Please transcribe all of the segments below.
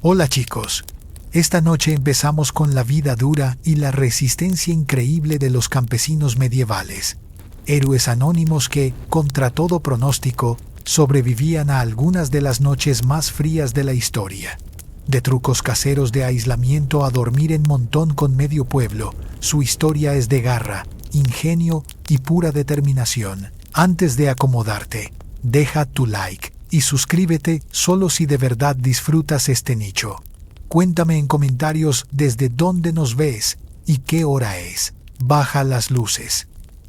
Hola chicos, esta noche empezamos con la vida dura y la resistencia increíble de los campesinos medievales, héroes anónimos que, contra todo pronóstico, sobrevivían a algunas de las noches más frías de la historia. De trucos caseros de aislamiento a dormir en montón con medio pueblo, su historia es de garra, ingenio y pura determinación. Antes de acomodarte, deja tu like y suscríbete solo si de verdad disfrutas este nicho. Cuéntame en comentarios desde dónde nos ves y qué hora es. Baja las luces.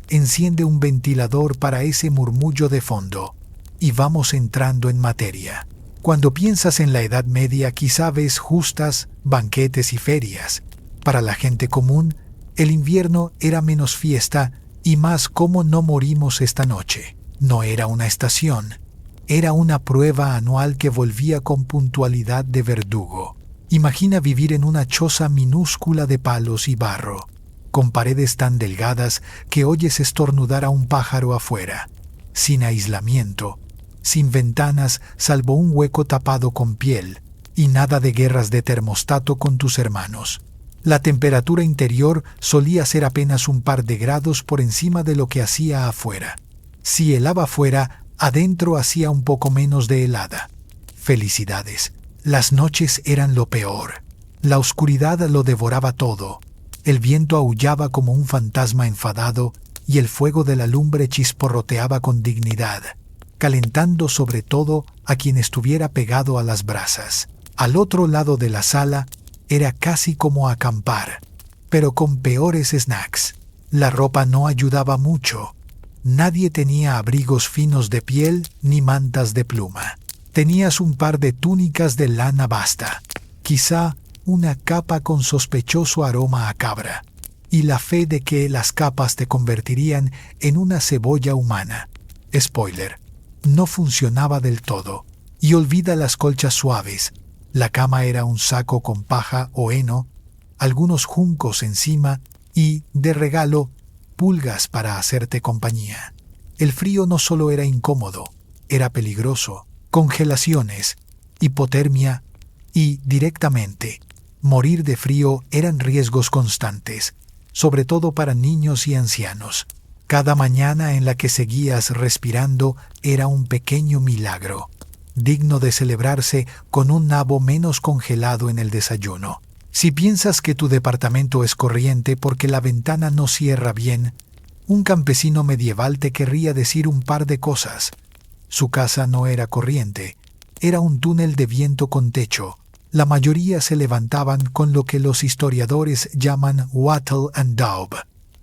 Enciende un ventilador para ese murmullo de fondo. Y vamos entrando en materia. Cuando piensas en la Edad Media, quizá ves justas, banquetes y ferias. Para la gente común, el invierno era menos fiesta y más cómo no morimos esta noche. No era una estación. Era una prueba anual que volvía con puntualidad de verdugo. Imagina vivir en una choza minúscula de palos y barro, con paredes tan delgadas que oyes estornudar a un pájaro afuera, sin aislamiento, sin ventanas salvo un hueco tapado con piel, y nada de guerras de termostato con tus hermanos. La temperatura interior solía ser apenas un par de grados por encima de lo que hacía afuera. Si helaba afuera, adentro hacía un poco menos de helada. Felicidades. Las noches eran lo peor. La oscuridad lo devoraba todo. El viento aullaba como un fantasma enfadado y el fuego de la lumbre chisporroteaba con dignidad, calentando sobre todo a quien estuviera pegado a las brasas. Al otro lado de la sala era casi como acampar, pero con peores snacks. La ropa no ayudaba mucho. Nadie tenía abrigos finos de piel ni mantas de pluma. Tenías un par de túnicas de lana basta, quizá una capa con sospechoso aroma a cabra, y la fe de que las capas te convertirían en una cebolla humana. Spoiler, no funcionaba del todo. Y olvida las colchas suaves. La cama era un saco con paja o heno, algunos juncos encima y, de regalo, pulgas para hacerte compañía. El frío no solo era incómodo, era peligroso. Congelaciones, hipotermia y, directamente, morir de frío eran riesgos constantes, sobre todo para niños y ancianos. Cada mañana en la que seguías respirando era un pequeño milagro, digno de celebrarse con un nabo menos congelado en el desayuno. Si piensas que tu departamento es corriente porque la ventana no cierra bien, un campesino medieval te querría decir un par de cosas. Su casa no era corriente, era un túnel de viento con techo. La mayoría se levantaban con lo que los historiadores llaman wattle and daub,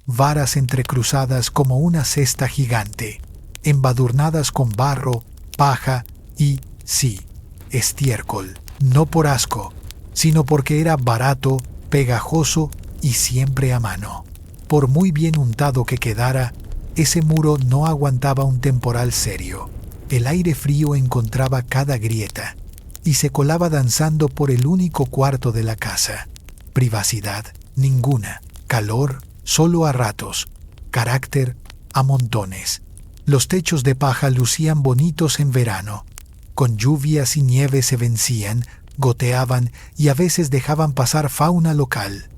varas entrecruzadas como una cesta gigante, embadurnadas con barro, paja y, sí, estiércol. No por asco, sino porque era barato, pegajoso y siempre a mano. Por muy bien untado que quedara, ese muro no aguantaba un temporal serio. El aire frío encontraba cada grieta y se colaba danzando por el único cuarto de la casa. Privacidad, ninguna. Calor, solo a ratos. Carácter, a montones. Los techos de paja lucían bonitos en verano. Con lluvias y nieve se vencían, goteaban y a veces dejaban pasar fauna local.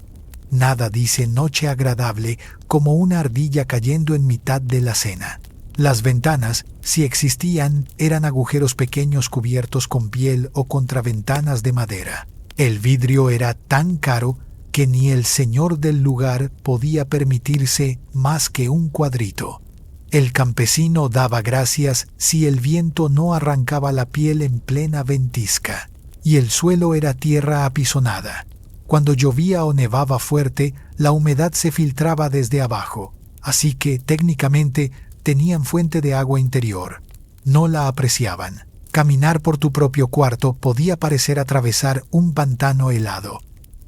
Nada dice noche agradable como una ardilla cayendo en mitad de la cena. Las ventanas, si existían, eran agujeros pequeños cubiertos con piel o contraventanas de madera. El vidrio era tan caro que ni el señor del lugar podía permitirse más que un cuadrito. El campesino daba gracias si el viento no arrancaba la piel en plena ventisca, y el suelo era tierra apisonada. Cuando llovía o nevaba fuerte, la humedad se filtraba desde abajo, así que, técnicamente, tenían fuente de agua interior. No la apreciaban. Caminar por tu propio cuarto podía parecer atravesar un pantano helado.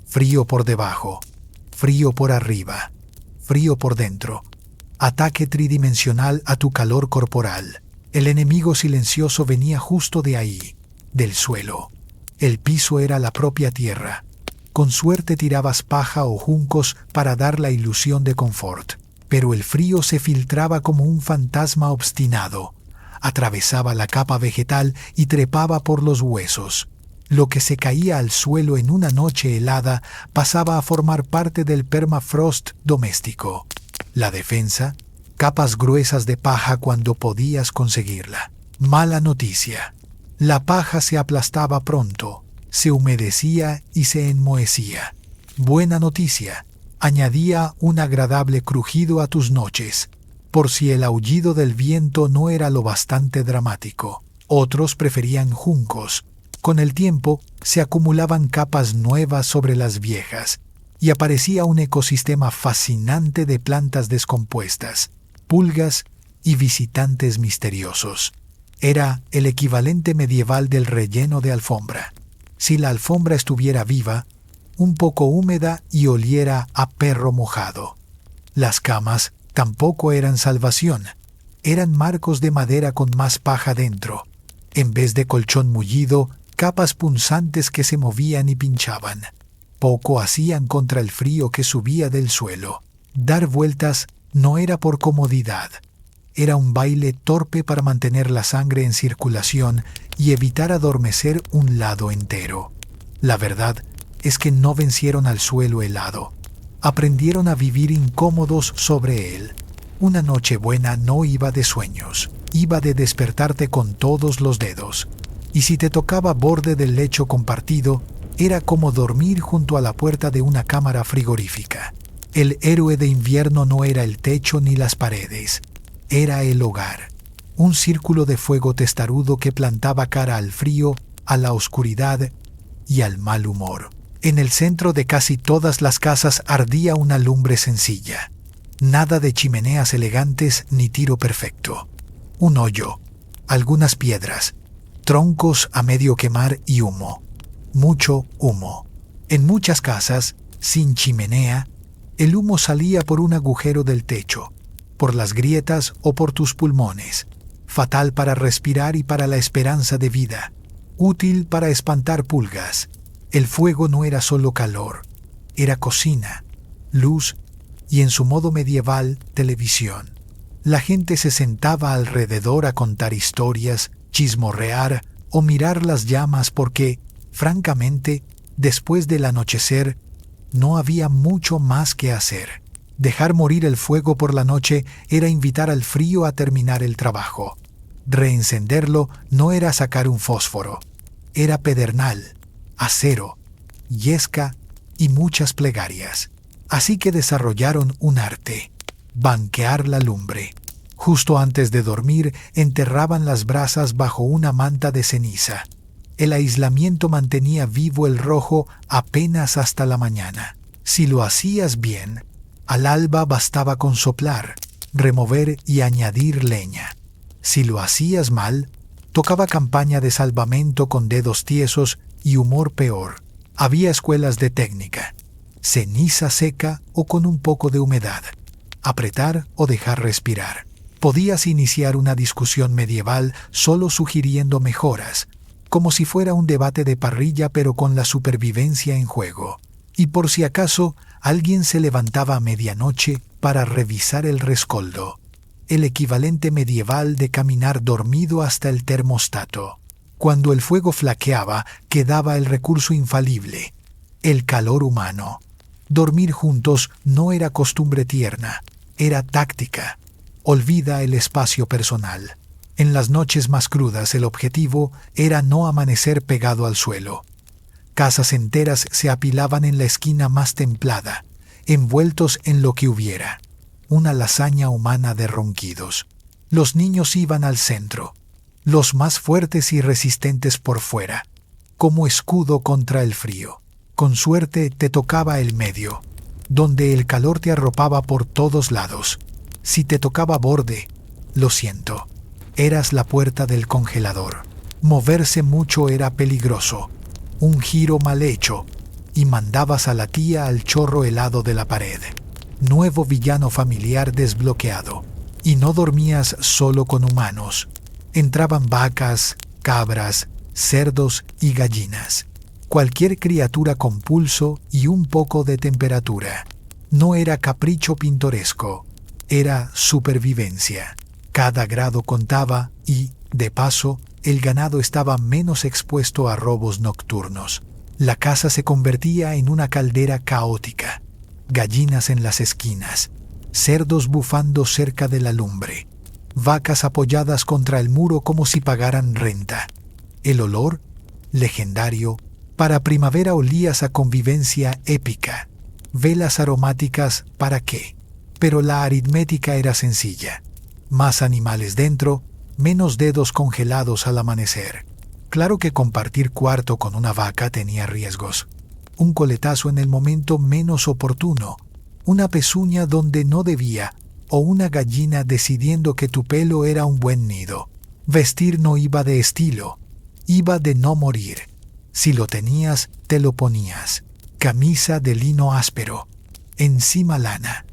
Frío por debajo, frío por arriba, frío por dentro. Ataque tridimensional a tu calor corporal. El enemigo silencioso venía justo de ahí, del suelo. El piso era la propia tierra. Con suerte tirabas paja o juncos para dar la ilusión de confort. Pero el frío se filtraba como un fantasma obstinado. Atravesaba la capa vegetal y trepaba por los huesos. Lo que se caía al suelo en una noche helada pasaba a formar parte del permafrost doméstico. La defensa, capas gruesas de paja cuando podías conseguirla. Mala noticia. La paja se aplastaba pronto, se humedecía y se enmohecía. Buena noticia. Añadía un agradable crujido a tus noches, por si el aullido del viento no era lo bastante dramático. Otros preferían juncos. Con el tiempo se acumulaban capas nuevas sobre las viejas y aparecía un ecosistema fascinante de plantas descompuestas, pulgas y visitantes misteriosos. Era el equivalente medieval del relleno de alfombra. Si la alfombra estuviera viva, un poco húmeda y oliera a perro mojado. Las camas tampoco eran salvación. Eran marcos de madera con más paja dentro. En vez de colchón mullido, capas punzantes que se movían y pinchaban. Poco hacían contra el frío que subía del suelo. Dar vueltas no era por comodidad. Era un baile torpe para mantener la sangre en circulación y evitar adormecer un lado entero. La verdad es que no vencieron al suelo helado. Aprendieron a vivir incómodos sobre él. Una noche buena no iba de sueños, iba de despertarte con todos los dedos. Y si te tocaba borde del lecho compartido, era como dormir junto a la puerta de una cámara frigorífica. El héroe de invierno no era el techo ni las paredes, era el hogar. Un círculo de fuego testarudo que plantaba cara al frío, a la oscuridad y al mal humor. En el centro de casi todas las casas ardía una lumbre sencilla. Nada de chimeneas elegantes ni tiro perfecto. Un hoyo, algunas piedras, troncos a medio quemar y humo. Mucho humo. En muchas casas, sin chimenea, el humo salía por un agujero del techo, por las grietas o por tus pulmones. Fatal para respirar y para la esperanza de vida. Útil para espantar pulgas. El fuego no era solo calor, era cocina, luz y en su modo medieval, televisión. La gente se sentaba alrededor a contar historias, chismorrear o mirar las llamas porque, francamente, después del anochecer, no había mucho más que hacer. Dejar morir el fuego por la noche era invitar al frío a terminar el trabajo. Reencenderlo no era sacar un fósforo, era pedernal, acero, yesca y muchas plegarias. Así que desarrollaron un arte: banquear la lumbre. Justo antes de dormir, enterraban las brasas bajo una manta de ceniza. El aislamiento mantenía vivo el rojo apenas hasta la mañana. Si lo hacías bien, al alba bastaba con soplar, remover y añadir leña. Si lo hacías mal, tocaba campaña de salvamento con dedos tiesos y humor peor. Había escuelas de técnica: ceniza seca o con un poco de humedad, apretar o dejar respirar. Podías iniciar una discusión medieval solo sugiriendo mejoras, como si fuera un debate de parrilla pero con la supervivencia en juego. Y por si acaso, alguien se levantaba a medianoche para revisar el rescoldo, el equivalente medieval de caminar dormido hasta el termostato. Cuando el fuego flaqueaba, quedaba el recurso infalible: el calor humano. Dormir juntos no era costumbre tierna, era táctica. Olvida el espacio personal. En las noches más crudas el objetivo era no amanecer pegado al suelo. Casas enteras se apilaban en la esquina más templada, envueltos en lo que hubiera. Una lasaña humana de ronquidos. Los niños iban al centro, los más fuertes y resistentes por fuera, como escudo contra el frío. Con suerte te tocaba el medio, donde el calor te arropaba por todos lados. Si te tocaba borde, lo siento, eras la puerta del congelador. Moverse mucho era peligroso, un giro mal hecho, y mandabas a la tía al chorro helado de la pared. Nuevo villano familiar desbloqueado. Y no dormías solo con humanos. Entraban vacas, cabras, cerdos y gallinas. Cualquier criatura con pulso y un poco de temperatura. No era capricho pintoresco, era supervivencia. Cada grado contaba y, de paso, el ganado estaba menos expuesto a robos nocturnos. La casa se convertía en una caldera caótica. Gallinas en las esquinas, cerdos bufando cerca de la lumbre, vacas apoyadas contra el muro como si pagaran renta. El olor, legendario, para primavera olías a convivencia épica. Velas aromáticas, ¿para qué? Pero la aritmética era sencilla. Más animales dentro, menos dedos congelados al amanecer. Claro que compartir cuarto con una vaca tenía riesgos. Un coletazo en el momento menos oportuno, una pezuña donde no debía, o una gallina decidiendo que tu pelo era un buen nido. Vestir no iba de estilo, iba de no morir. Si lo tenías, te lo ponías. Camisa de lino áspero, encima lana,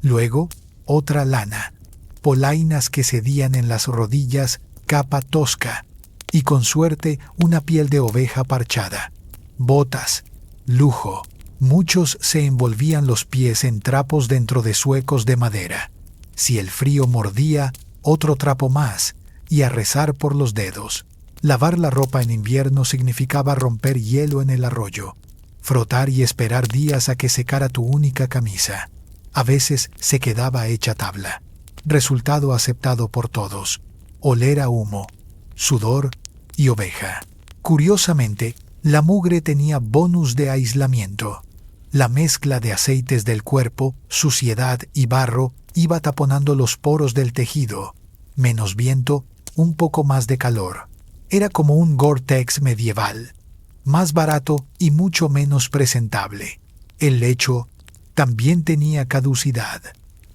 luego otra lana, polainas que cedían en las rodillas, capa tosca, y con suerte una piel de oveja parchada. Botas, lujo. Muchos se envolvían los pies en trapos dentro de zuecos de madera. Si el frío mordía, otro trapo más, y a rezar por los dedos. Lavar la ropa en invierno significaba romper hielo en el arroyo, frotar y esperar días a que secara tu única camisa. A veces se quedaba hecha tabla. Resultado aceptado por todos: oler a humo, sudor y oveja. Curiosamente, la mugre tenía bonus de aislamiento. La mezcla de aceites del cuerpo, suciedad y barro iba taponando los poros del tejido. Menos viento, un poco más de calor. Era como un Gore-Tex medieval, más barato y mucho menos presentable. El lecho también tenía caducidad.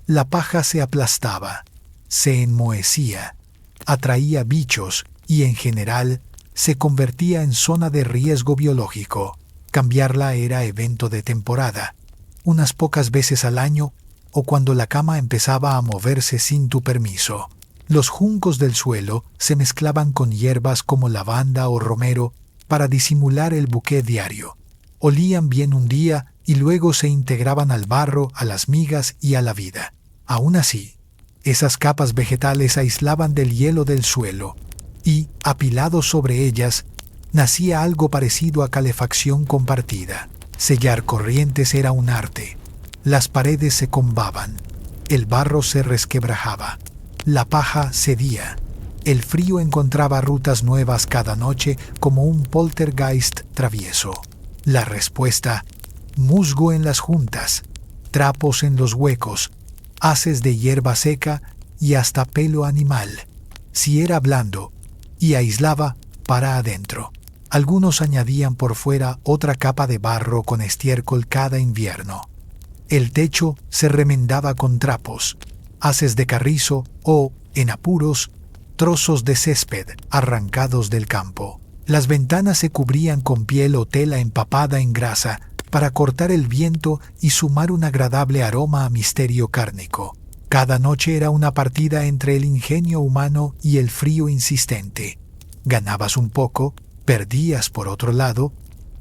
La paja se aplastaba, se enmohecía, atraía bichos y en general se convertía en zona de riesgo biológico. Cambiarla era evento de temporada, unas pocas veces al año o cuando la cama empezaba a moverse sin tu permiso. Los juncos del suelo se mezclaban con hierbas como lavanda o romero para disimular el buqué diario. Olían bien un día y luego se integraban al barro, a las migas y a la vida. Aún así, esas capas vegetales aislaban del hielo del suelo y, apilados sobre ellas, nacía algo parecido a calefacción compartida. Sellar corrientes era un arte. Las paredes se combaban, el barro se resquebrajaba. La paja cedía. El frío encontraba rutas nuevas cada noche como un poltergeist travieso. La respuesta: musgo en las juntas, trapos en los huecos, haces de hierba seca y hasta pelo animal. Si era blando y aislaba, para adentro. Algunos añadían por fuera otra capa de barro con estiércol cada invierno. El techo se remendaba con trapos, haces de carrizo o, en apuros, trozos de césped arrancados del campo. Las ventanas se cubrían con piel o tela empapada en grasa para cortar el viento y sumar un agradable aroma a misterio cárnico. Cada noche era una partida entre el ingenio humano y el frío insistente. Ganabas un poco, perdías por otro lado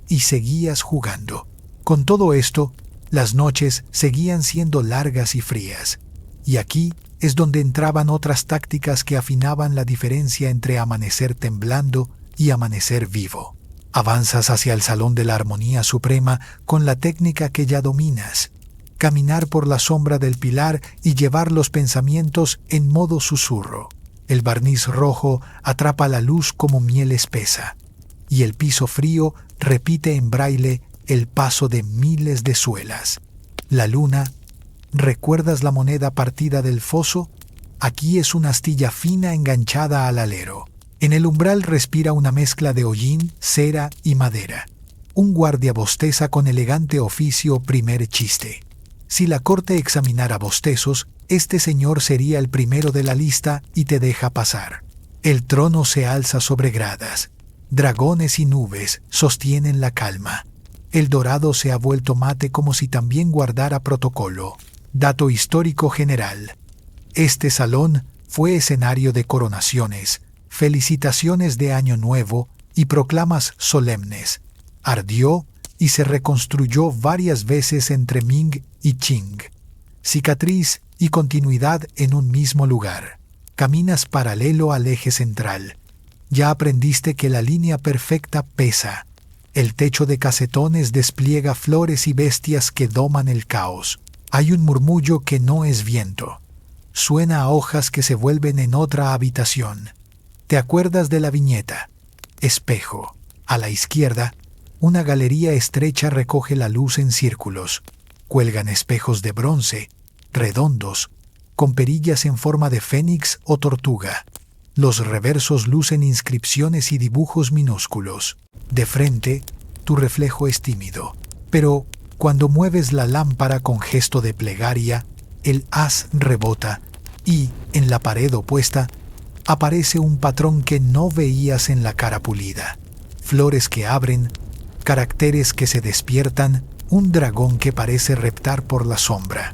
y seguías jugando. Con todo esto, las noches seguían siendo largas y frías. Y aquí es donde entraban otras tácticas que afinaban la diferencia entre amanecer temblando y amanecer vivo. Avanzas hacia el salón de la armonía suprema con la técnica que ya dominas. Caminar por la sombra del pilar y llevar los pensamientos en modo susurro. El barniz rojo atrapa la luz como miel espesa. Y el piso frío repite en braille el paso de miles de suelas. La luna: ¿recuerdas la moneda partida del foso? Aquí es una astilla fina enganchada al alero. En el umbral respira una mezcla de hollín, cera y madera. Un guardia bosteza con elegante oficio primer chiste. Si la corte examinara bostezos, este señor sería el primero de la lista y te deja pasar. El trono se alza sobre gradas. Dragones y nubes sostienen la calma. El dorado se ha vuelto mate como si también guardara protocolo. Dato histórico general: este salón fue escenario de coronaciones, felicitaciones de Año Nuevo y proclamas solemnes. Ardió y se reconstruyó varias veces entre Ming y Qing. Cicatriz y continuidad en un mismo lugar. Caminas paralelo al eje central. Ya aprendiste que la línea perfecta pesa. El techo de casetones despliega flores y bestias que doman el caos. Hay un murmullo que no es viento. Suena a hojas que se vuelven en otra habitación. ¿Te acuerdas de la viñeta? Espejo. A la izquierda, una galería estrecha recoge la luz en círculos. Cuelgan espejos de bronce, redondos, con perillas en forma de fénix o tortuga. Los reversos lucen inscripciones y dibujos minúsculos. De frente, tu reflejo es tímido, pero cuando mueves la lámpara con gesto de plegaria, el haz rebota y, en la pared opuesta, aparece un patrón que no veías en la cara pulida. Flores que abren, caracteres que se despiertan, un dragón que parece reptar por la sombra.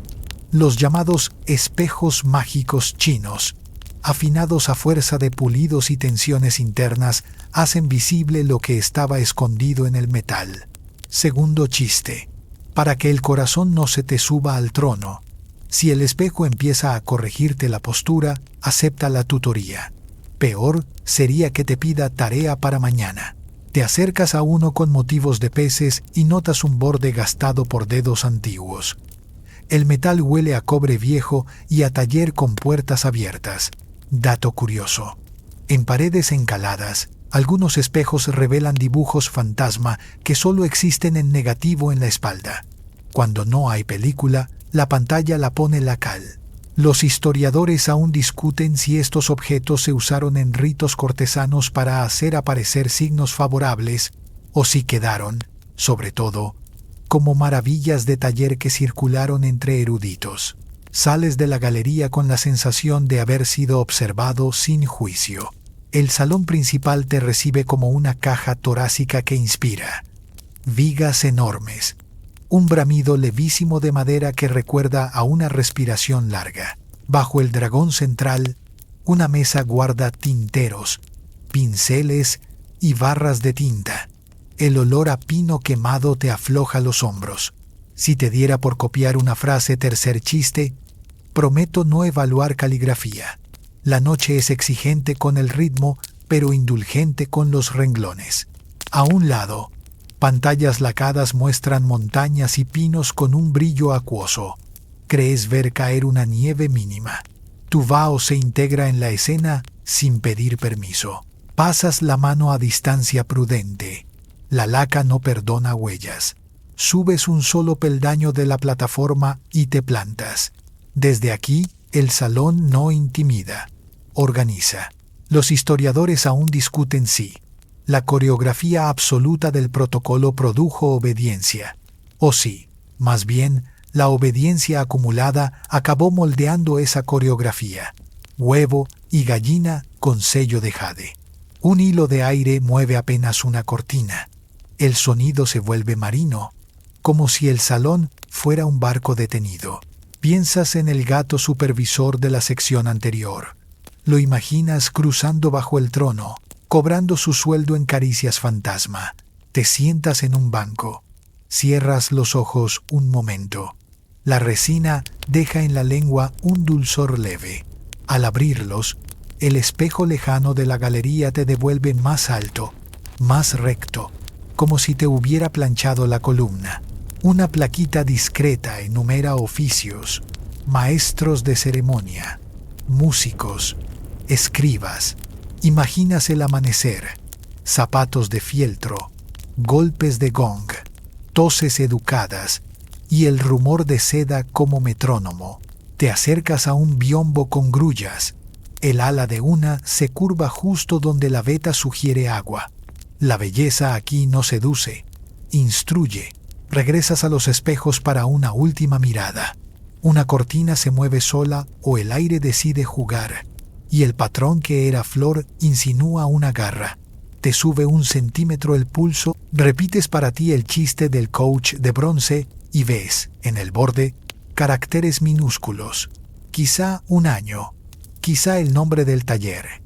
Los llamados espejos mágicos chinos, afinados a fuerza de pulidos y tensiones internas, hacen visible lo que estaba escondido en el metal. Segundo chiste. Para que el corazón no se te suba al trono, si el espejo empieza a corregirte la postura, acepta la tutoría. Peor sería que te pida tarea para mañana. Te acercas a uno con motivos de peces y notas un borde gastado por dedos antiguos. El metal huele a cobre viejo y a taller con puertas abiertas. Dato curioso. En paredes encaladas, algunos espejos revelan dibujos fantasma que solo existen en negativo en la espalda. Cuando no hay película, la pantalla la pone la cal. Los historiadores aún discuten si estos objetos se usaron en ritos cortesanos para hacer aparecer signos favorables o si quedaron, sobre todo, como maravillas de taller que circularon entre eruditos. Sales de la galería con la sensación de haber sido observado sin juicio. El salón principal te recibe como una caja torácica que inspira. Vigas enormes. Un bramido levísimo de madera que recuerda a una respiración larga. Bajo el dragón central, una mesa guarda tinteros, pinceles y barras de tinta. El olor a pino quemado te afloja los hombros. Si te diera por copiar una frase tercer chiste, prometo no evaluar caligrafía. La noche es exigente con el ritmo, pero indulgente con los renglones. A un lado, pantallas lacadas muestran montañas y pinos con un brillo acuoso. Crees ver caer una nieve mínima. Tu vaho se integra en la escena sin pedir permiso. Pasas la mano a distancia prudente. La laca no perdona huellas. Subes un solo peldaño de la plataforma y te plantas. Desde aquí, el salón no intimida, organiza. Los historiadores aún discuten si la coreografía absoluta del protocolo produjo obediencia, o si, más bien, la obediencia acumulada acabó moldeando esa coreografía. Huevo y gallina con sello de jade. Un hilo de aire mueve apenas una cortina. El sonido se vuelve marino, como si el salón fuera un barco detenido. Piensas en el gato supervisor de la sección anterior. Lo imaginas cruzando bajo el trono, cobrando su sueldo en caricias fantasma. Te sientas en un banco. Cierras los ojos un momento. La resina deja en la lengua un dulzor leve. Al abrirlos, el espejo lejano de la galería te devuelve más alto, más recto, como si te hubiera planchado la columna. Una plaquita discreta enumera oficios, maestros de ceremonia, músicos, escribas. Imaginas el amanecer, zapatos de fieltro, golpes de gong, toses educadas y el rumor de seda como metrónomo. Te acercas a un biombo con grullas. El ala de una se curva justo donde la veta sugiere agua. La belleza aquí no seduce, instruye. Regresas a los espejos para una última mirada. Una cortina se mueve sola o el aire decide jugar, y el patrón que era flor insinúa una garra. Te sube 1 centímetro el pulso, repites para ti el chiste del coach de bronce y ves, en el borde, caracteres minúsculos. Quizá un año, quizá el nombre del taller.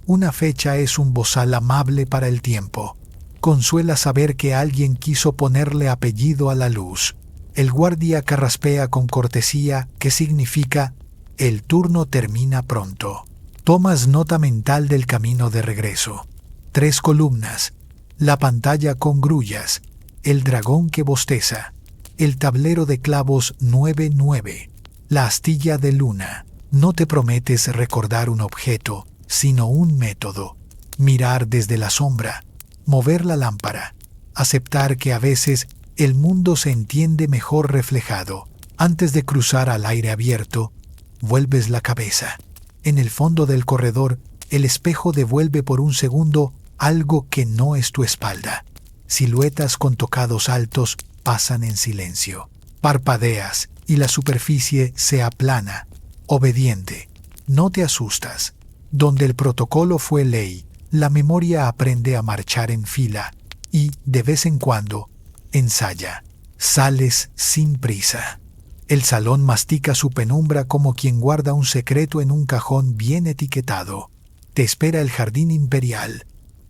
Una fecha es un bozal amable para el tiempo. Consuela saber que alguien quiso ponerle apellido a la luz. El guardia carraspea con cortesía, que significa el turno termina pronto. Tomas nota mental del camino de regreso. 3 columnas, la pantalla con grullas, el dragón que bosteza, el tablero de clavos 9-9, la astilla de luna. No te prometes recordar un objeto, sino un método. Mirar desde la sombra, mover la lámpara, aceptar que a veces el mundo se entiende mejor reflejado. Antes de cruzar al aire abierto, vuelves la cabeza. En el fondo del corredor, el espejo devuelve por un segundo algo que no es tu espalda. Siluetas con tocados altos pasan en silencio. Parpadeas y la superficie se aplana, obediente. No te asustas. Donde el protocolo fue ley, la memoria aprende a marchar en fila y, de vez en cuando, ensaya. Sales sin prisa. El salón mastica su penumbra como quien guarda un secreto en un cajón bien etiquetado. Te espera el jardín imperial,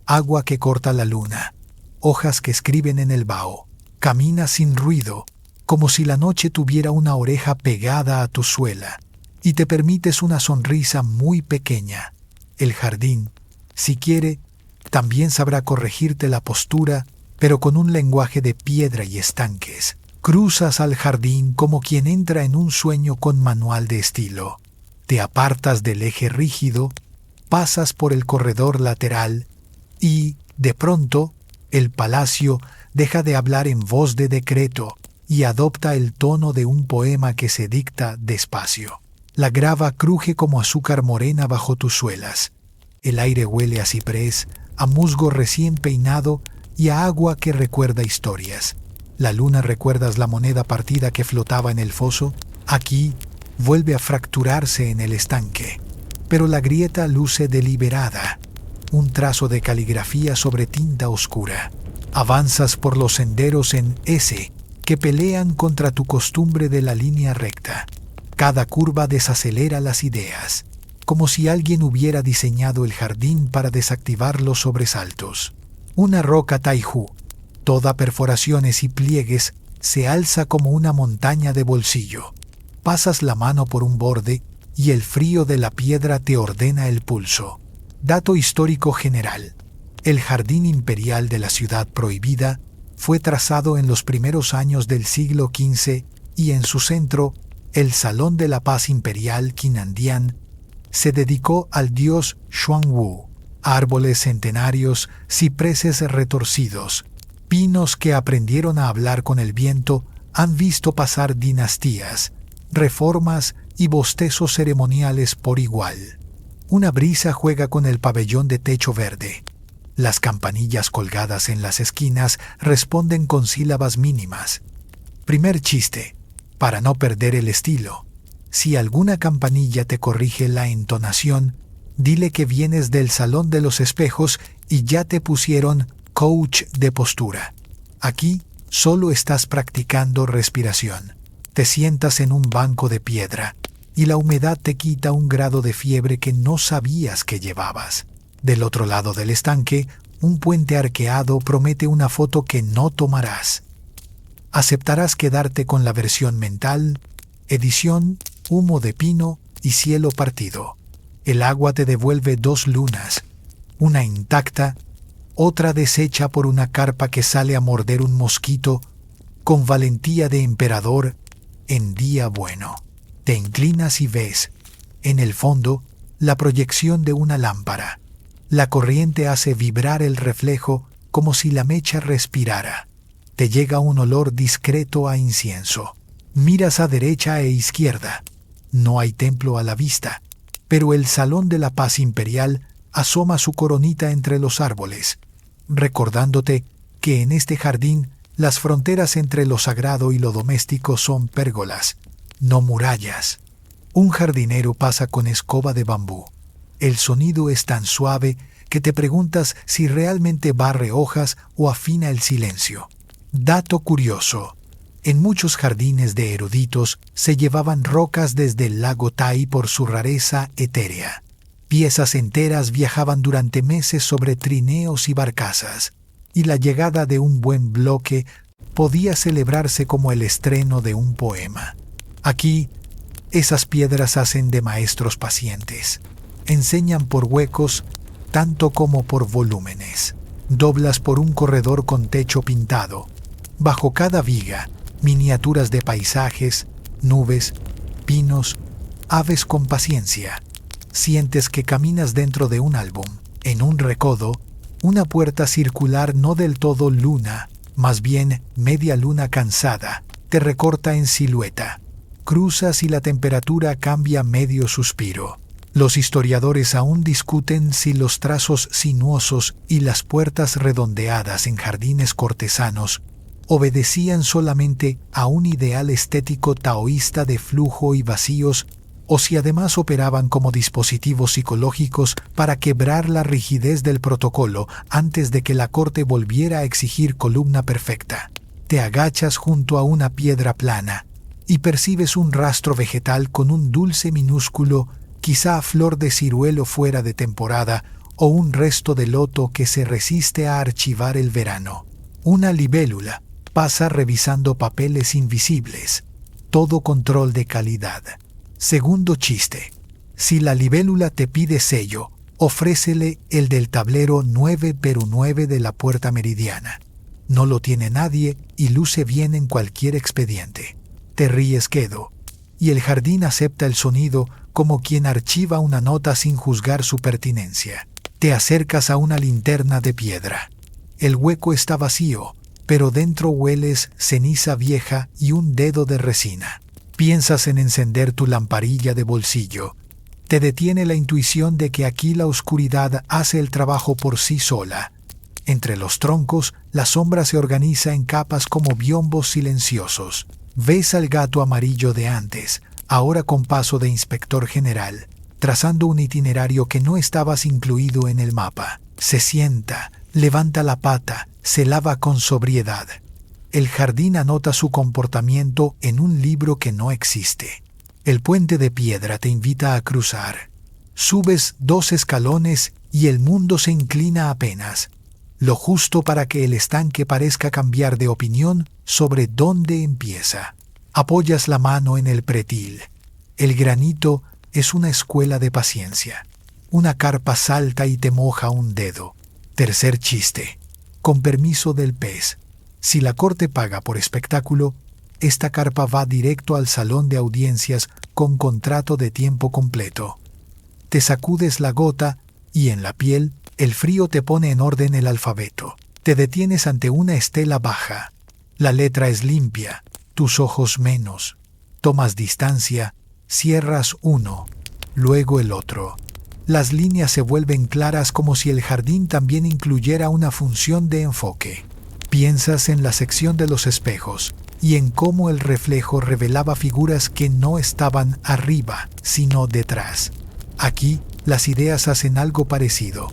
agua que corta la luna, hojas que escriben en el vaho. Caminas sin ruido, como si la noche tuviera una oreja pegada a tu suela, y te permites una sonrisa muy pequeña. El jardín, si quiere, también sabrá corregirte la postura, pero con un lenguaje de piedra y estanques. Cruzas al jardín como quien entra en un sueño con manual de estilo. Te apartas del eje rígido, pasas por el corredor lateral y, de pronto, el palacio deja de hablar en voz de decreto y adopta el tono de un poema que se dicta despacio. La grava cruje como azúcar morena bajo tus suelas. El aire huele a ciprés, a musgo recién peinado y a agua que recuerda historias. La luna, ¿recuerdas la moneda partida que flotaba en el foso? Aquí vuelve a fracturarse en el estanque. Pero la grieta luce deliberada, un trazo de caligrafía sobre tinta oscura. Avanzas por los senderos en S que pelean contra tu costumbre de la línea recta. Cada curva desacelera las ideas, como si alguien hubiera diseñado el jardín para desactivar los sobresaltos. Una roca Taihu, toda perforaciones y pliegues, se alza como una montaña de bolsillo. Pasas la mano por un borde y el frío de la piedra te ordena el pulso. Dato histórico general. El jardín imperial de la ciudad prohibida fue trazado en los primeros años del siglo XV y en su centro, el Salón de la Paz Imperial Qinandian se dedicó al dios Xuanwu. Árboles centenarios, cipreses retorcidos, pinos que aprendieron a hablar con el viento, han visto pasar dinastías, reformas y bostezos ceremoniales por igual. Una brisa juega con el pabellón de techo verde. Las campanillas colgadas en las esquinas responden con sílabas mínimas. Primer chiste, para no perder el estilo. Si alguna campanilla te corrige la entonación, dile que vienes del Salón de los Espejos y ya te pusieron coach de postura. Aquí solo estás practicando respiración. Te sientas en un banco de piedra y la humedad te quita un grado de fiebre que no sabías que llevabas. Del otro lado del estanque, un puente arqueado promete una foto que no tomarás. Aceptarás quedarte con la versión mental, edición, humo de pino y cielo partido. El agua te devuelve 2 lunas, una intacta, otra deshecha por una carpa que sale a morder un mosquito con valentía de emperador en día bueno. Te inclinas y ves, en el fondo, la proyección de una lámpara. La corriente hace vibrar el reflejo como si la mecha respirara. Te llega un olor discreto a incienso. Miras a derecha e izquierda. No hay templo a la vista, pero el Salón de la Paz Imperial asoma su coronita entre los árboles, recordándote que en este jardín las fronteras entre lo sagrado y lo doméstico son pérgolas, no murallas. Un jardinero pasa con escoba de bambú. El sonido es tan suave que te preguntas si realmente barre hojas o afina el silencio. Dato curioso. En muchos jardines de eruditos se llevaban rocas desde el lago Tai por su rareza etérea. Piezas enteras viajaban durante meses sobre trineos y barcazas, y la llegada de un buen bloque podía celebrarse como el estreno de un poema. Aquí, esas piedras hacen de maestros pacientes. Enseñan por huecos tanto como por volúmenes. Doblas por un corredor con techo pintado. Bajo cada viga, miniaturas de paisajes, nubes, pinos, aves con paciencia. Sientes que caminas dentro de un álbum. En un recodo, una puerta circular no del todo luna, más bien media luna cansada, te recorta en silueta. Cruzas y la temperatura cambia medio suspiro. Los historiadores aún discuten si los trazos sinuosos y las puertas redondeadas en jardines cortesanos obedecían solamente a un ideal estético taoísta de flujo y vacíos, o si además operaban como dispositivos psicológicos para quebrar la rigidez del protocolo antes de que la corte volviera a exigir columna perfecta. Te agachas junto a una piedra plana y percibes un rastro vegetal con un dulce minúsculo, quizá flor de ciruelo fuera de temporada o un resto de loto que se resiste a archivar el verano. Una libélula pasa revisando papeles invisibles. Todo control de calidad. Segundo chiste. Si la libélula te pide sello, ofrécele el del tablero 9x9 de la puerta meridiana. No lo tiene nadie y luce bien en cualquier expediente. Te ríes quedo, y el jardín acepta el sonido como quien archiva una nota sin juzgar su pertinencia. Te acercas a una linterna de piedra. El hueco está vacío, pero dentro hueles ceniza vieja y un dedo de resina. Piensas en encender tu lamparilla de bolsillo. Te detiene la intuición de que aquí la oscuridad hace el trabajo por sí sola. Entre los troncos, la sombra se organiza en capas como biombos silenciosos. Ves al gato amarillo de antes, ahora con paso de inspector general, trazando un itinerario que no estabas incluido en el mapa. Se sienta, levanta la pata, se lava con sobriedad. El jardín anota su comportamiento en un libro que no existe. El puente de piedra te invita a cruzar. Subes 2 escalones y el mundo se inclina apenas, lo justo para que el estanque parezca cambiar de opinión sobre dónde empieza. Apoyas la mano en el pretil. El granito es una escuela de paciencia. Una carpa salta y te moja un dedo. Tercer chiste. Con permiso del pez. Si la corte paga por espectáculo, esta carpa va directo al salón de audiencias con contrato de tiempo completo. Te sacudes la gota y en la piel el frío te pone en orden el alfabeto. Te detienes ante una estela baja. La letra es limpia, tus ojos menos. Tomas distancia, cierras uno, luego el otro. Las líneas se vuelven claras como si el jardín también incluyera una función de enfoque. Piensas en la sección de los espejos y en cómo el reflejo revelaba figuras que no estaban arriba, sino detrás. Aquí, las ideas hacen algo parecido.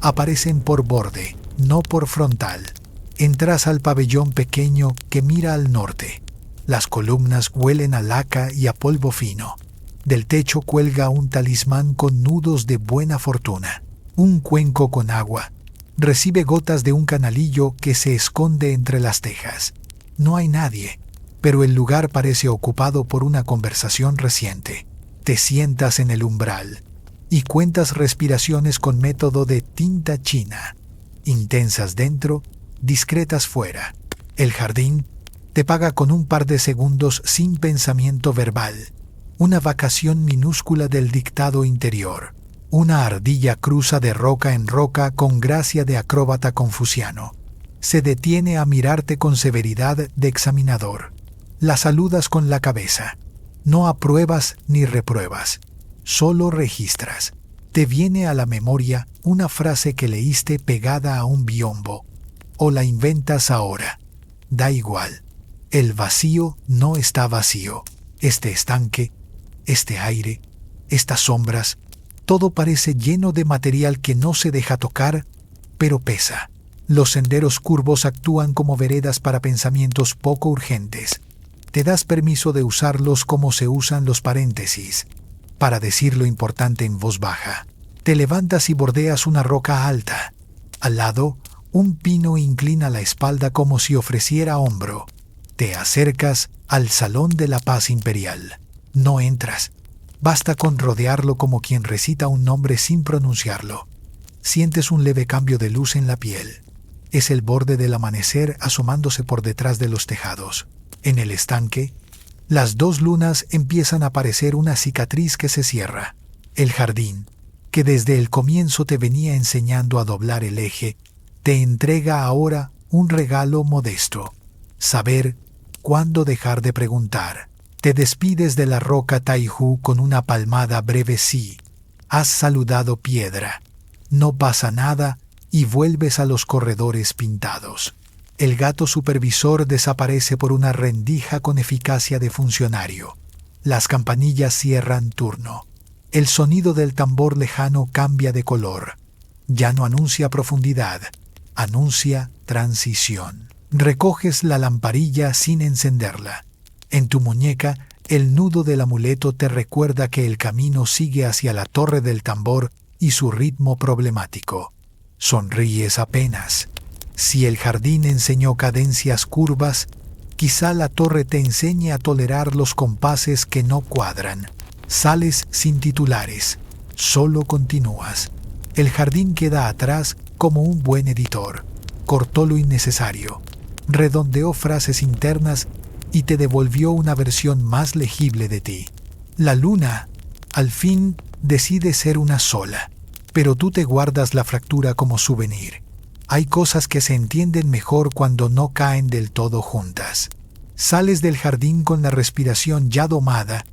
Aparecen por borde, no por frontal. Entras al pabellón pequeño que mira al norte. Las columnas huelen a laca y a polvo fino. Del techo cuelga un talismán con nudos de buena fortuna. Un cuenco con agua. Recibe gotas de un canalillo que se esconde entre las tejas. No hay nadie, pero el lugar parece ocupado por una conversación reciente. Te sientas en el umbral y cuentas respiraciones con método de tinta china. Intensas dentro, discretas fuera. El jardín te paga con un par de segundos sin pensamiento verbal. Una vacación minúscula del dictado interior. Una ardilla cruza de roca en roca con gracia de acróbata confuciano. Se detiene a mirarte con severidad de examinador. La saludas con la cabeza. No apruebas ni repruebas. Solo registras. Te viene a la memoria una frase que leíste pegada a un biombo. O la inventas ahora. Da igual. El vacío no está vacío. Este estanque, este aire, estas sombras, todo parece lleno de material que no se deja tocar, pero pesa. Los senderos curvos actúan como veredas para pensamientos poco urgentes. Te das permiso de usarlos como se usan los paréntesis, para decir lo importante en voz baja. Te levantas y bordeas una roca alta. Al lado, un pino inclina la espalda como si ofreciera hombro. Te acercas al Salón de la Paz Imperial. No entras. Basta con rodearlo como quien recita un nombre sin pronunciarlo. Sientes un leve cambio de luz en la piel. Es el borde del amanecer asomándose por detrás de los tejados. En el estanque, las dos lunas empiezan a aparecer una cicatriz que se cierra. El jardín, que desde el comienzo te venía enseñando a doblar el eje, te entrega ahora un regalo modesto. Saber cuándo dejar de preguntar. Te despides de la roca Taihu con una palmada breve sí. Has saludado piedra. No pasa nada y vuelves a los corredores pintados. El gato supervisor desaparece por una rendija con eficacia de funcionario. Las campanillas cierran turno. El sonido del tambor lejano cambia de color. Ya no anuncia profundidad, anuncia transición. Recoges la lamparilla sin encenderla. En tu muñeca, el nudo del amuleto te recuerda que el camino sigue hacia la torre del tambor y su ritmo problemático. Sonríes apenas. Si el jardín enseñó cadencias curvas, quizá la torre te enseñe a tolerar los compases que no cuadran. Sales sin titulares, solo continúas. El jardín queda atrás como un buen editor. Cortó lo innecesario, redondeó frases internas y te devolvió una versión más legible de ti. La luna, al fin, decide ser una sola, pero tú te guardas la fractura como souvenir. Hay cosas que se entienden mejor cuando no caen del todo juntas. Sales del jardín con la respiración ya domada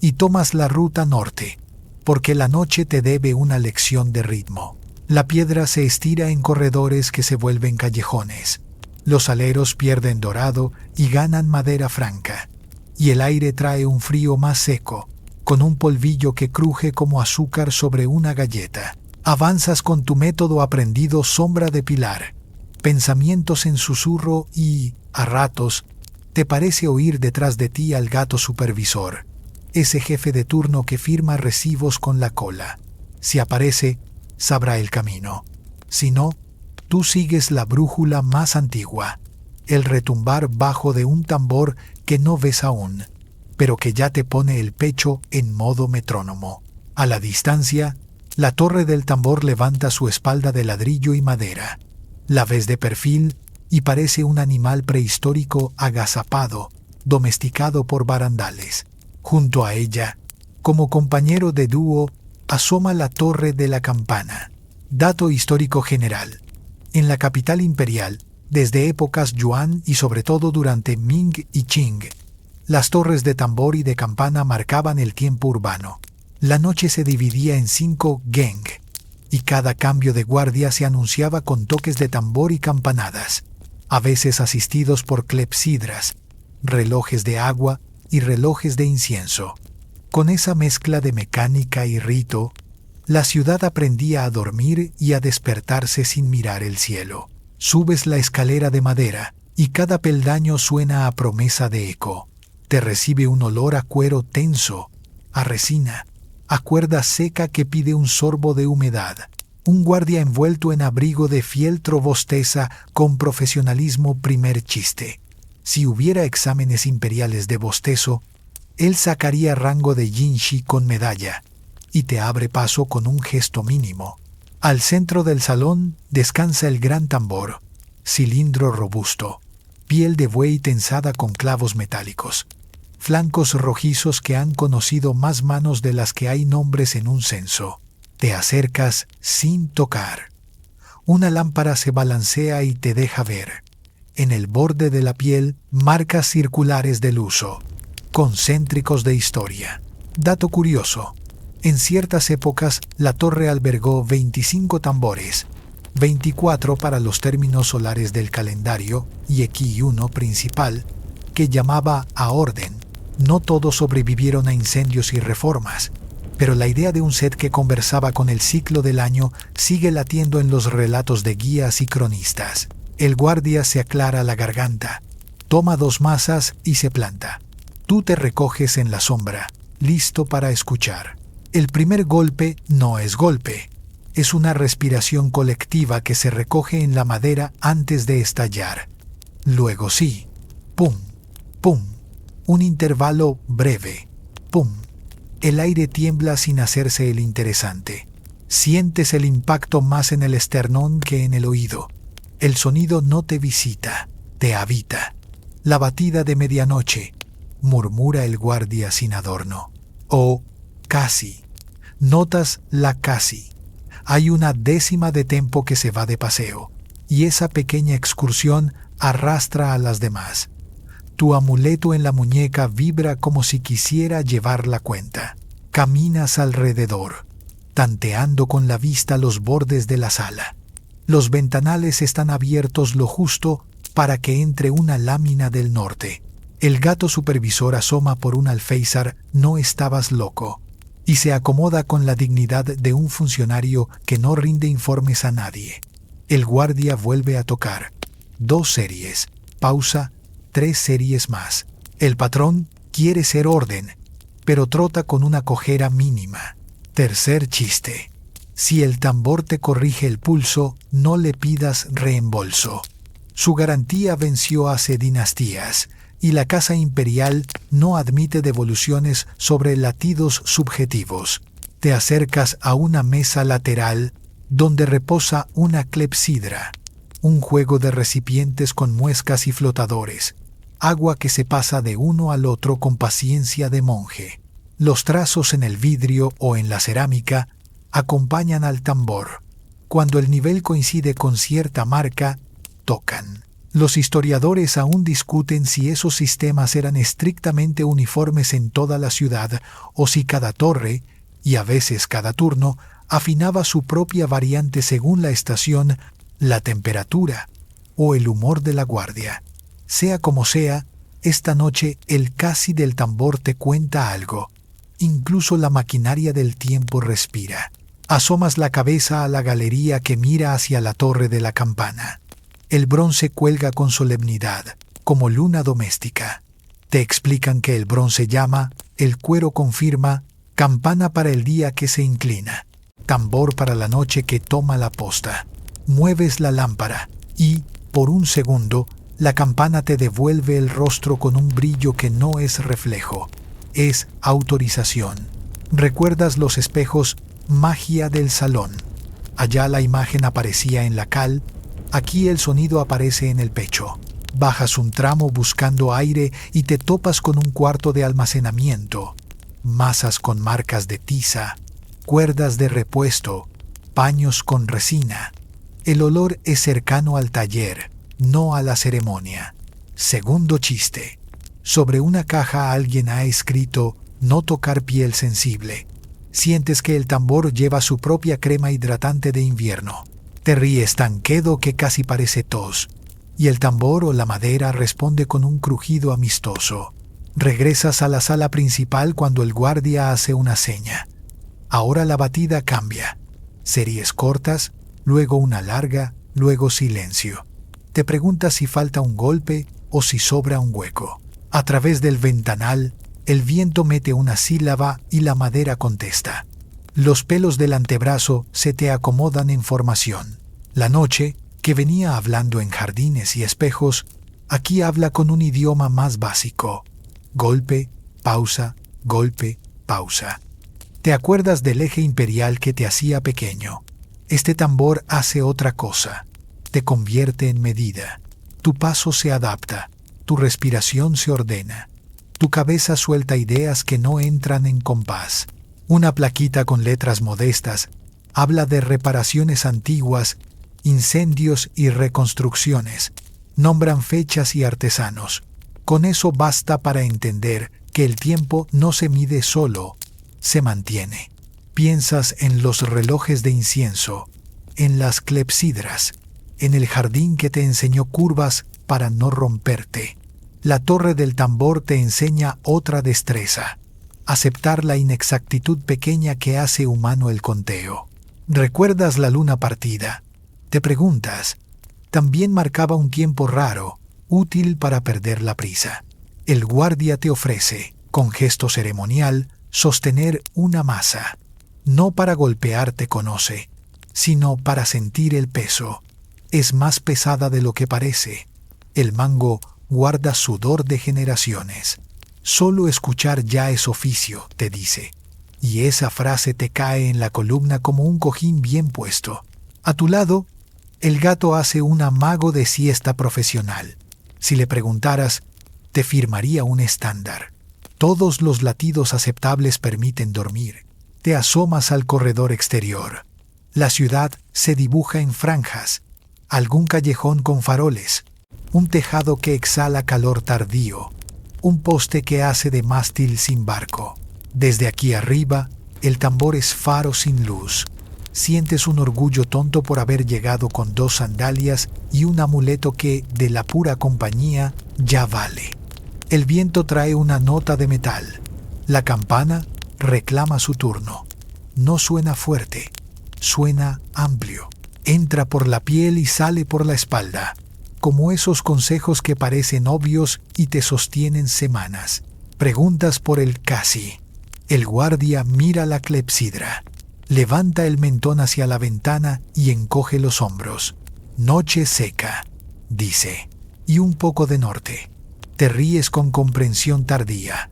y tomas la ruta norte, porque la noche te debe una lección de ritmo. La piedra se estira en corredores que se vuelven callejones. Los aleros pierden dorado y ganan madera franca, y el aire trae un frío más seco, con un polvillo que cruje como azúcar sobre una galleta. Avanzas con tu método aprendido sombra de pilar, pensamientos en susurro y, a ratos, te parece oír detrás de ti al gato supervisor, ese jefe de turno que firma recibos con la cola. Si aparece, sabrá el camino. Si no, tú sigues la brújula más antigua, el retumbar bajo de un tambor que no ves aún, pero que ya te pone el pecho en modo metrónomo. A la distancia, la torre del tambor levanta su espalda de ladrillo y madera. La ves de perfil y parece un animal prehistórico agazapado, domesticado por barandales. Junto a ella, como compañero de dúo, asoma la torre de la campana. Dato histórico general. En la capital imperial, desde épocas Yuan y sobre todo durante Ming y Qing, las torres de tambor y de campana marcaban el tiempo urbano. La noche se dividía en 5 geng, y cada cambio de guardia se anunciaba con toques de tambor y campanadas, a veces asistidos por clepsidras, relojes de agua y relojes de incienso. Con esa mezcla de mecánica y rito, la ciudad aprendía a dormir y a despertarse sin mirar el cielo. Subes la escalera de madera, y cada peldaño suena a promesa de eco. Te recibe un olor a cuero tenso, a resina, a cuerda seca que pide un sorbo de humedad. Un guardia envuelto en abrigo de fieltro bosteza con profesionalismo primer chiste. Si hubiera exámenes imperiales de bostezo, él sacaría rango de Jinshi con medalla, y te abre paso con un gesto mínimo. Al centro del salón descansa el gran tambor, cilindro robusto, piel de buey tensada con clavos metálicos, flancos rojizos que han conocido más manos de las que hay nombres en un censo. Te acercas sin tocar. Una lámpara se balancea y te deja ver, en el borde de la piel, marcas circulares del uso, concéntricos de historia. Dato curioso. En ciertas épocas, la torre albergó 25 tambores, 24 para los términos solares del calendario y Eki 1 principal, que llamaba a orden. No todos sobrevivieron a incendios y reformas, pero la idea de un set que conversaba con el ciclo del año sigue latiendo en los relatos de guías y cronistas. El guardia se aclara la garganta, toma 2 masas y se planta. Tú te recoges en la sombra, listo para escuchar. El primer golpe no es golpe, es una respiración colectiva que se recoge en la madera antes de estallar. Luego sí, pum, pum, un intervalo breve, pum. El aire tiembla sin hacerse el interesante. Sientes el impacto más en el esternón que en el oído. El sonido no te visita, te habita. La batida de medianoche, murmura el guardia sin adorno. O casi. Notas la casi. Hay una décima de tempo que se va de paseo, y esa pequeña excursión arrastra a las demás. Tu amuleto en la muñeca vibra como si quisiera llevar la cuenta. Caminas alrededor, tanteando con la vista los bordes de la sala. Los ventanales están abiertos lo justo para que entre una lámina del norte. El gato supervisor asoma por un alféizar, no estabas loco, y se acomoda con la dignidad de un funcionario que no rinde informes a nadie. El guardia vuelve a tocar. 2 series. Pausa. 3 series más. El patrón quiere ser orden, pero trota con una cojera mínima. Tercer chiste. Si el tambor te corrige el pulso, no le pidas reembolso. Su garantía venció hace dinastías, y la Casa Imperial no admite devoluciones sobre latidos subjetivos. Te acercas a una mesa lateral donde reposa una clepsidra, un juego de recipientes con muescas y flotadores, agua que se pasa de uno al otro con paciencia de monje. Los trazos en el vidrio o en la cerámica acompañan al tambor. Cuando el nivel coincide con cierta marca, tocan. Los historiadores aún discuten si esos sistemas eran estrictamente uniformes en toda la ciudad o si cada torre, y a veces cada turno, afinaba su propia variante según la estación, la temperatura o el humor de la guardia. Sea como sea, esta noche el casi del tambor te cuenta algo. Incluso la maquinaria del tiempo respira. Asomas la cabeza a la galería que mira hacia la torre de la campana. El bronce cuelga con solemnidad, como luna doméstica. Te explican que el bronce llama, el cuero confirma, campana para el día que se inclina, tambor para la noche que toma la posta. Mueves la lámpara y, por un segundo, la campana te devuelve el rostro con un brillo que no es reflejo, es autorización. Recuerdas los espejos, magia del salón. Allá la imagen aparecía en la cal, aquí el sonido aparece en el pecho. Bajas un tramo buscando aire y te topas con un cuarto de almacenamiento. Masas con marcas de tiza, cuerdas de repuesto, paños con resina. El olor es cercano al taller, no a la ceremonia. Segundo chiste. Sobre una caja alguien ha escrito «No tocar piel sensible». Sientes que el tambor lleva su propia crema hidratante de invierno. Te ríes tan quedo que casi parece tos. Y el tambor o la madera responde con un crujido amistoso. Regresas a la sala principal cuando el guardia hace una seña. Ahora la batida cambia. Series cortas, luego una larga, luego silencio. Te preguntas si falta un golpe o si sobra un hueco. A través del ventanal, el viento mete una sílaba y la madera contesta. Los pelos del antebrazo se te acomodan en formación. La noche, que venía hablando en jardines y espejos, aquí habla con un idioma más básico. Golpe, pausa, golpe, pausa. Te acuerdas del eje imperial que te hacía pequeño. Este tambor hace otra cosa. Te convierte en medida. Tu paso se adapta. Tu respiración se ordena. Tu cabeza suelta ideas que no entran en compás. Una plaquita con letras modestas habla de reparaciones antiguas, incendios y reconstrucciones. Nombran fechas y artesanos. Con eso basta para entender que el tiempo no se mide solo, se mantiene. Piensas en los relojes de incienso, en las clepsidras, en el jardín que te enseñó curvas para no romperte. La torre del tambor te enseña otra destreza, aceptar la inexactitud pequeña que hace humano el conteo. ¿Recuerdas la luna partida? Te preguntas. También marcaba un tiempo raro, útil para perder la prisa. El guardia te ofrece, con gesto ceremonial, sostener una masa. No para golpearte conoce, sino para sentir el peso. Es más pesada de lo que parece. El mango guarda sudor de generaciones. Solo escuchar ya es oficio, te dice. y esa frase te cae en la columna como un cojín bien puesto. A tu lado, el gato hace un amago de siesta profesional. Si le preguntaras, te firmaría un estándar. Todos los latidos aceptables permiten dormir. Te asomas al corredor exterior. La ciudad se dibuja en franjas. Algún callejón con faroles. Un tejado que exhala calor tardío. Un poste que hace de mástil sin barco. Desde aquí arriba, el tambor es faro sin luz. Sientes un orgullo tonto por haber llegado con 2 sandalias y un amuleto que, de la pura compañía, ya vale. El viento trae una nota de metal. La campana reclama su turno. No suena fuerte, suena amplio. Entra por la piel y sale por la espalda, como esos consejos que parecen obvios y te sostienen semanas. Preguntas por el casi. El guardia mira la clepsidra. Levanta el mentón hacia la ventana y encoge los hombros. Noche seca, dice, y un poco de norte. Te ríes con comprensión tardía.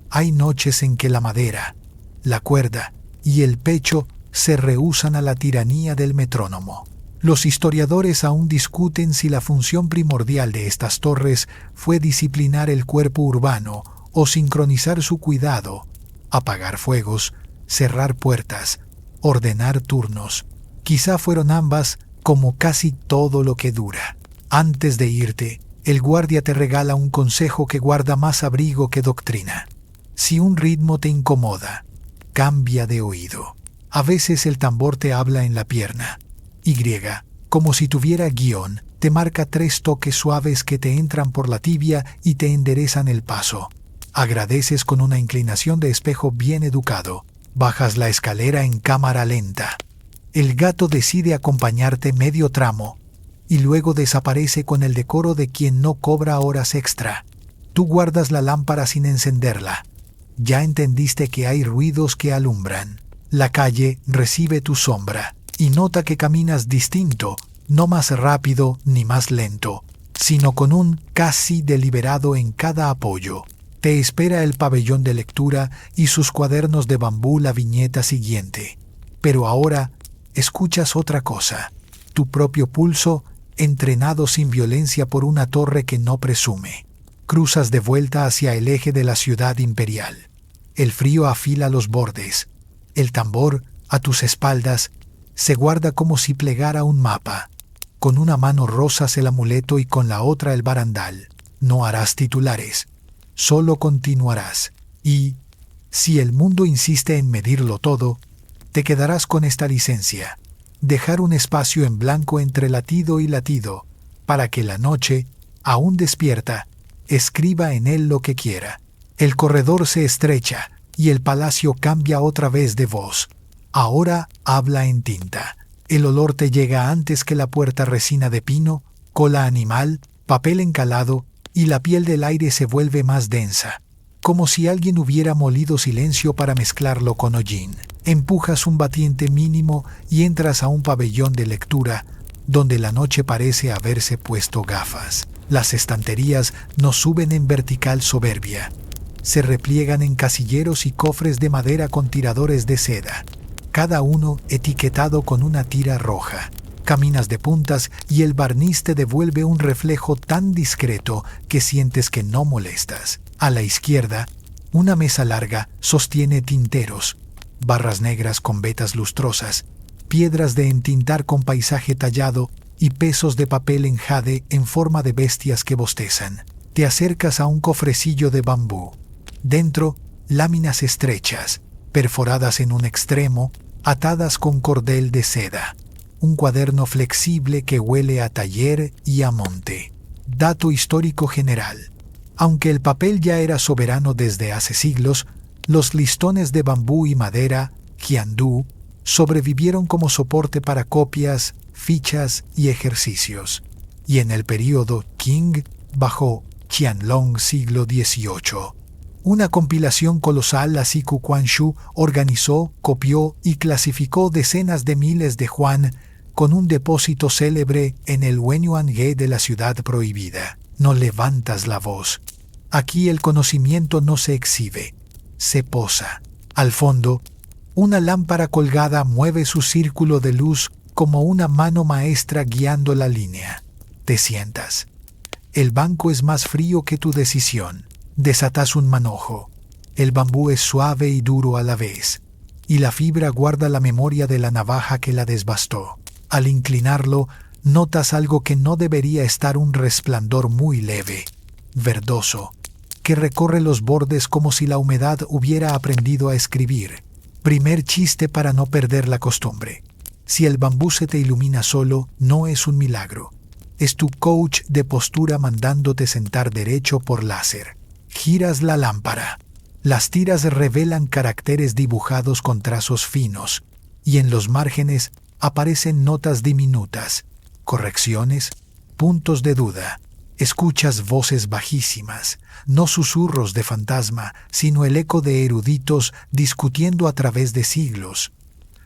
Hay noches en que la madera, la cuerda y el pecho se rehúsan a la tiranía del metrónomo. Los historiadores aún discuten si la función primordial de estas torres fue disciplinar el cuerpo urbano o sincronizar su cuidado, apagar fuegos, cerrar puertas, ordenar turnos. Quizá fueron ambas, como casi todo lo que dura. Antes de irte, el guardia te regala un consejo que guarda más abrigo que doctrina. Si un ritmo te incomoda, cambia de oído. A veces el tambor te habla en la pierna. Y, como si tuviera guión, te marca 3 toques suaves que te entran por la tibia y te enderezan el paso. Agradeces con una inclinación de espejo bien educado. Bajas la escalera en cámara lenta. El gato decide acompañarte medio tramo y luego desaparece con el decoro de quien no cobra horas extra. Tú guardas la lámpara sin encenderla. Ya entendiste que hay ruidos que alumbran. La calle recibe tu sombra y nota que caminas distinto, no más rápido ni más lento, sino con un casi deliberado en cada apoyo. Te espera el pabellón de lectura y sus cuadernos de bambú la viñeta siguiente. Pero ahora escuchas otra cosa. Tu propio pulso, entrenado sin violencia por una torre que no presume. Cruzas de vuelta hacia el eje de la ciudad imperial. El frío afila los bordes. El tambor, a tus espaldas, se guarda como si plegara un mapa. Con una mano rozas el amuleto y con la otra el barandal. No harás titulares. Solo continuarás. Y, si el mundo insiste en medirlo todo, te quedarás con esta licencia. Dejar un espacio en blanco entre latido y latido, para que la noche, aún despierta, escriba en él lo que quiera. El corredor se estrecha y el palacio cambia otra vez de voz. Ahora habla en tinta. El olor te llega antes que la puerta resina de pino, cola animal, papel encalado, y la piel del aire se vuelve más densa, como si alguien hubiera molido silencio para mezclarlo con hollín. Empujas un batiente mínimo y entras a un pabellón de lectura, donde la noche parece haberse puesto gafas. Las estanterías no suben en vertical soberbia. Se repliegan en casilleros y cofres de madera con tiradores de seda, cada uno etiquetado con una tira roja. Caminas de puntas y el barniz te devuelve un reflejo tan discreto que sientes que no molestas. A la izquierda, una mesa larga sostiene tinteros, barras negras con vetas lustrosas, piedras de entintar con paisaje tallado y pesos de papel en jade en forma de bestias que bostezan. Te acercas a un cofrecillo de bambú. Dentro, láminas estrechas, perforadas en un extremo, atadas con cordel de seda. Un cuaderno flexible que huele a taller y a monte. Dato histórico general. Aunque el papel ya era soberano desde hace siglos, los listones de bambú y madera, qiandú, sobrevivieron como soporte para copias, fichas y ejercicios. Y en el período Qing, bajo Qianlong siglo XVIII. Una compilación colosal, la Siku Quanshu organizó, copió y clasificó decenas de miles de Juan con un depósito célebre en el Wenyuan-ge de la ciudad prohibida. No levantas la voz. Aquí el conocimiento no se exhibe, se posa. Al fondo, Una lámpara colgada mueve su círculo de luz como una mano maestra guiando la línea. Te sientas. El banco es más frío que tu decisión. Desatas un manojo. El bambú es suave y duro a la vez, y la fibra guarda la memoria de la navaja que la desbastó. Al inclinarlo, notas algo que no debería estar: un resplandor muy leve, verdoso, que recorre los bordes como si la humedad hubiera aprendido a escribir. Primer chiste para no perder la costumbre. Si el bambú se te ilumina solo, no es un milagro. Es tu coach de postura mandándote sentar derecho por láser. Giras la lámpara. Las tiras revelan caracteres dibujados con trazos finos, y en los márgenes aparecen notas diminutas, correcciones, puntos de duda. Escuchas voces bajísimas, no susurros de fantasma, sino el eco de eruditos discutiendo a través de siglos.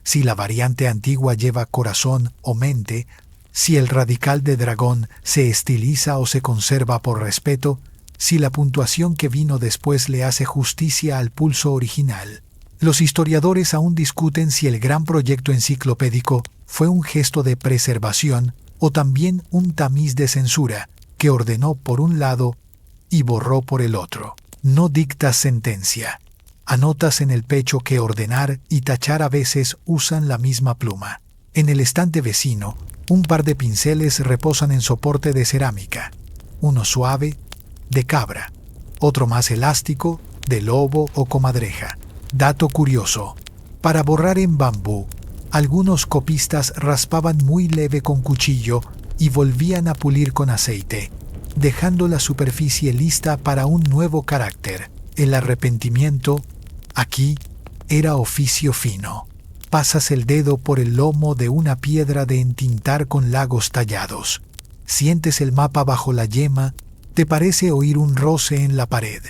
Si la variante antigua lleva corazón o mente, si el radical de dragón se estiliza o se conserva por respeto, si la puntuación que vino después le hace justicia al pulso original. Los historiadores aún discuten si el gran proyecto enciclopédico fue un gesto de preservación o también un tamiz de censura que ordenó por un lado y borró por el otro. No dictas sentencia. Anotas en el pecho que ordenar y tachar a veces usan la misma pluma. En el estante vecino, un par de pinceles reposan en soporte de cerámica. Uno suave, de cabra. Otro más elástico, de lobo o comadreja. Dato curioso. Para borrar en bambú, algunos copistas raspaban muy leve con cuchillo y volvían a pulir con aceite, dejando la superficie lista para un nuevo carácter. El arrepentimiento, aquí, era oficio fino. Pasas el dedo por el lomo de una piedra de entintar con lagos tallados. Sientes el mapa bajo la yema, te parece oír un roce en la pared.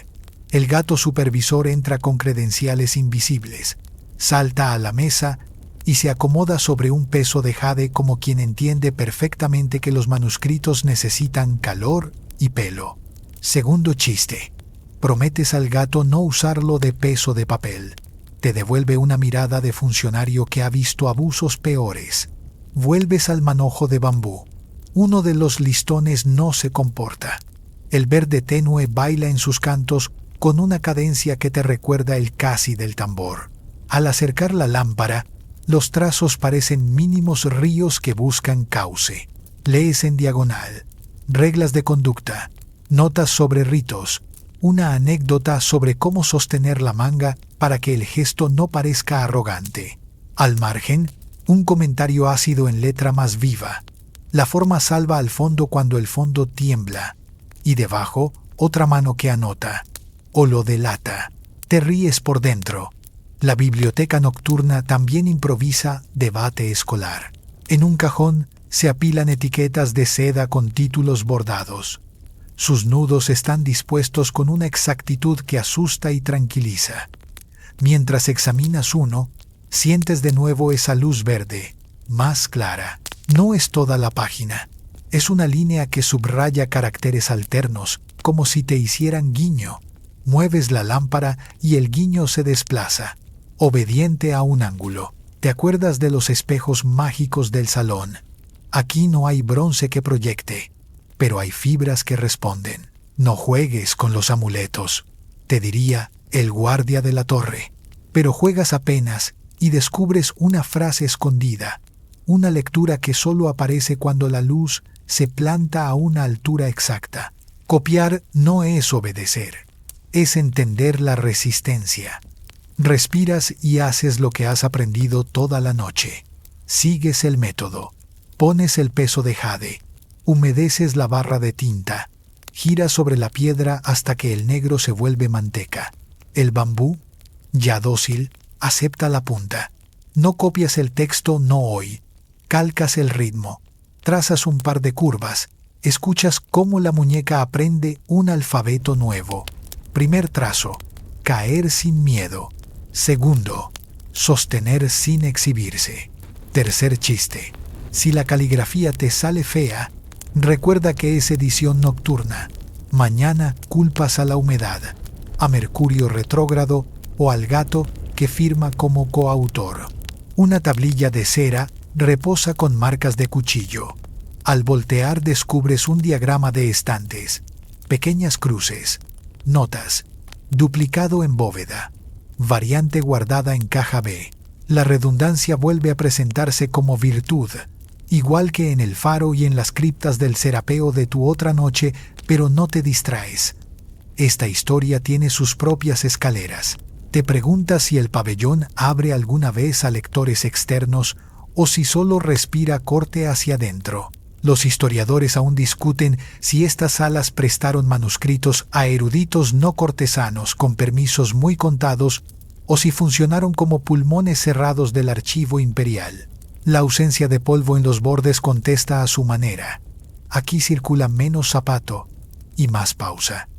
El gato supervisor entra con credenciales invisibles, salta a la mesa y se acomoda sobre un peso de jade como quien entiende perfectamente que los manuscritos necesitan calor y pelo. Segundo chiste. Prometes al gato no usarlo de peso de papel. Te devuelve una mirada de funcionario que ha visto abusos peores. Vuelves al manojo de bambú. Uno de los listones no se comporta. El verde tenue baila en sus cantos con una cadencia que te recuerda el casi del tambor. Al acercar la lámpara, los trazos parecen mínimos ríos que buscan cauce. Lees en diagonal. Reglas de conducta. Notas sobre ritos. Una anécdota sobre cómo sostener la manga para que el gesto no parezca arrogante. Al margen, un comentario ácido en letra más viva. La forma salva al fondo cuando el fondo tiembla. Y debajo, otra mano que anota. O lo delata. Te ríes por dentro. La biblioteca nocturna también improvisa debate escolar. En un cajón se apilan etiquetas de seda con títulos bordados. Sus nudos están dispuestos con una exactitud que asusta y tranquiliza. Mientras examinas uno, sientes de nuevo esa luz verde, más clara. No es toda la página. Es una línea que subraya caracteres alternos, como si te hicieran guiño. Mueves la lámpara y el guiño se desplaza, obediente a un ángulo. Te acuerdas de los espejos mágicos del salón. Aquí no hay bronce que proyecte, pero hay fibras que responden. No juegues con los amuletos, te diría el guardia de la torre. Pero juegas apenas y descubres una frase escondida, una lectura que solo aparece cuando la luz se planta a una altura exacta. Copiar no es obedecer, es entender la resistencia. Respiras y haces lo que has aprendido toda la noche. Sigues el método. Pones el peso de jade. Humedeces la barra de tinta. Giras sobre la piedra hasta que el negro se vuelve manteca. El bambú, ya dócil, acepta la punta. No copias el texto, no hoy. Calcas el ritmo. Trazas un par de curvas. Escuchas cómo la muñeca aprende un alfabeto nuevo. Primer trazo. Caer sin miedo. Segundo. Sostener sin exhibirse. Tercer chiste. Si la caligrafía te sale fea, recuerda que es edición nocturna. Mañana culpas a la humedad, a Mercurio retrógrado o al gato que firma como coautor. Una tablilla de cera reposa con marcas de cuchillo. Al voltear descubres un diagrama de estantes, pequeñas cruces, notas, duplicado en bóveda, variante guardada en caja B. La redundancia vuelve a presentarse como virtud, igual que en el faro y en las criptas del Serapeo de tu otra noche, pero no te distraes. Esta historia tiene sus propias escaleras. Te preguntas si el pabellón abre alguna vez a lectores externos o si solo respira corte hacia adentro. Los historiadores aún discuten si estas salas prestaron manuscritos a eruditos no cortesanos con permisos muy contados o si funcionaron como pulmones cerrados del archivo imperial. La ausencia de polvo en los bordes contesta a su manera. Aquí circula menos zapato y más pausa.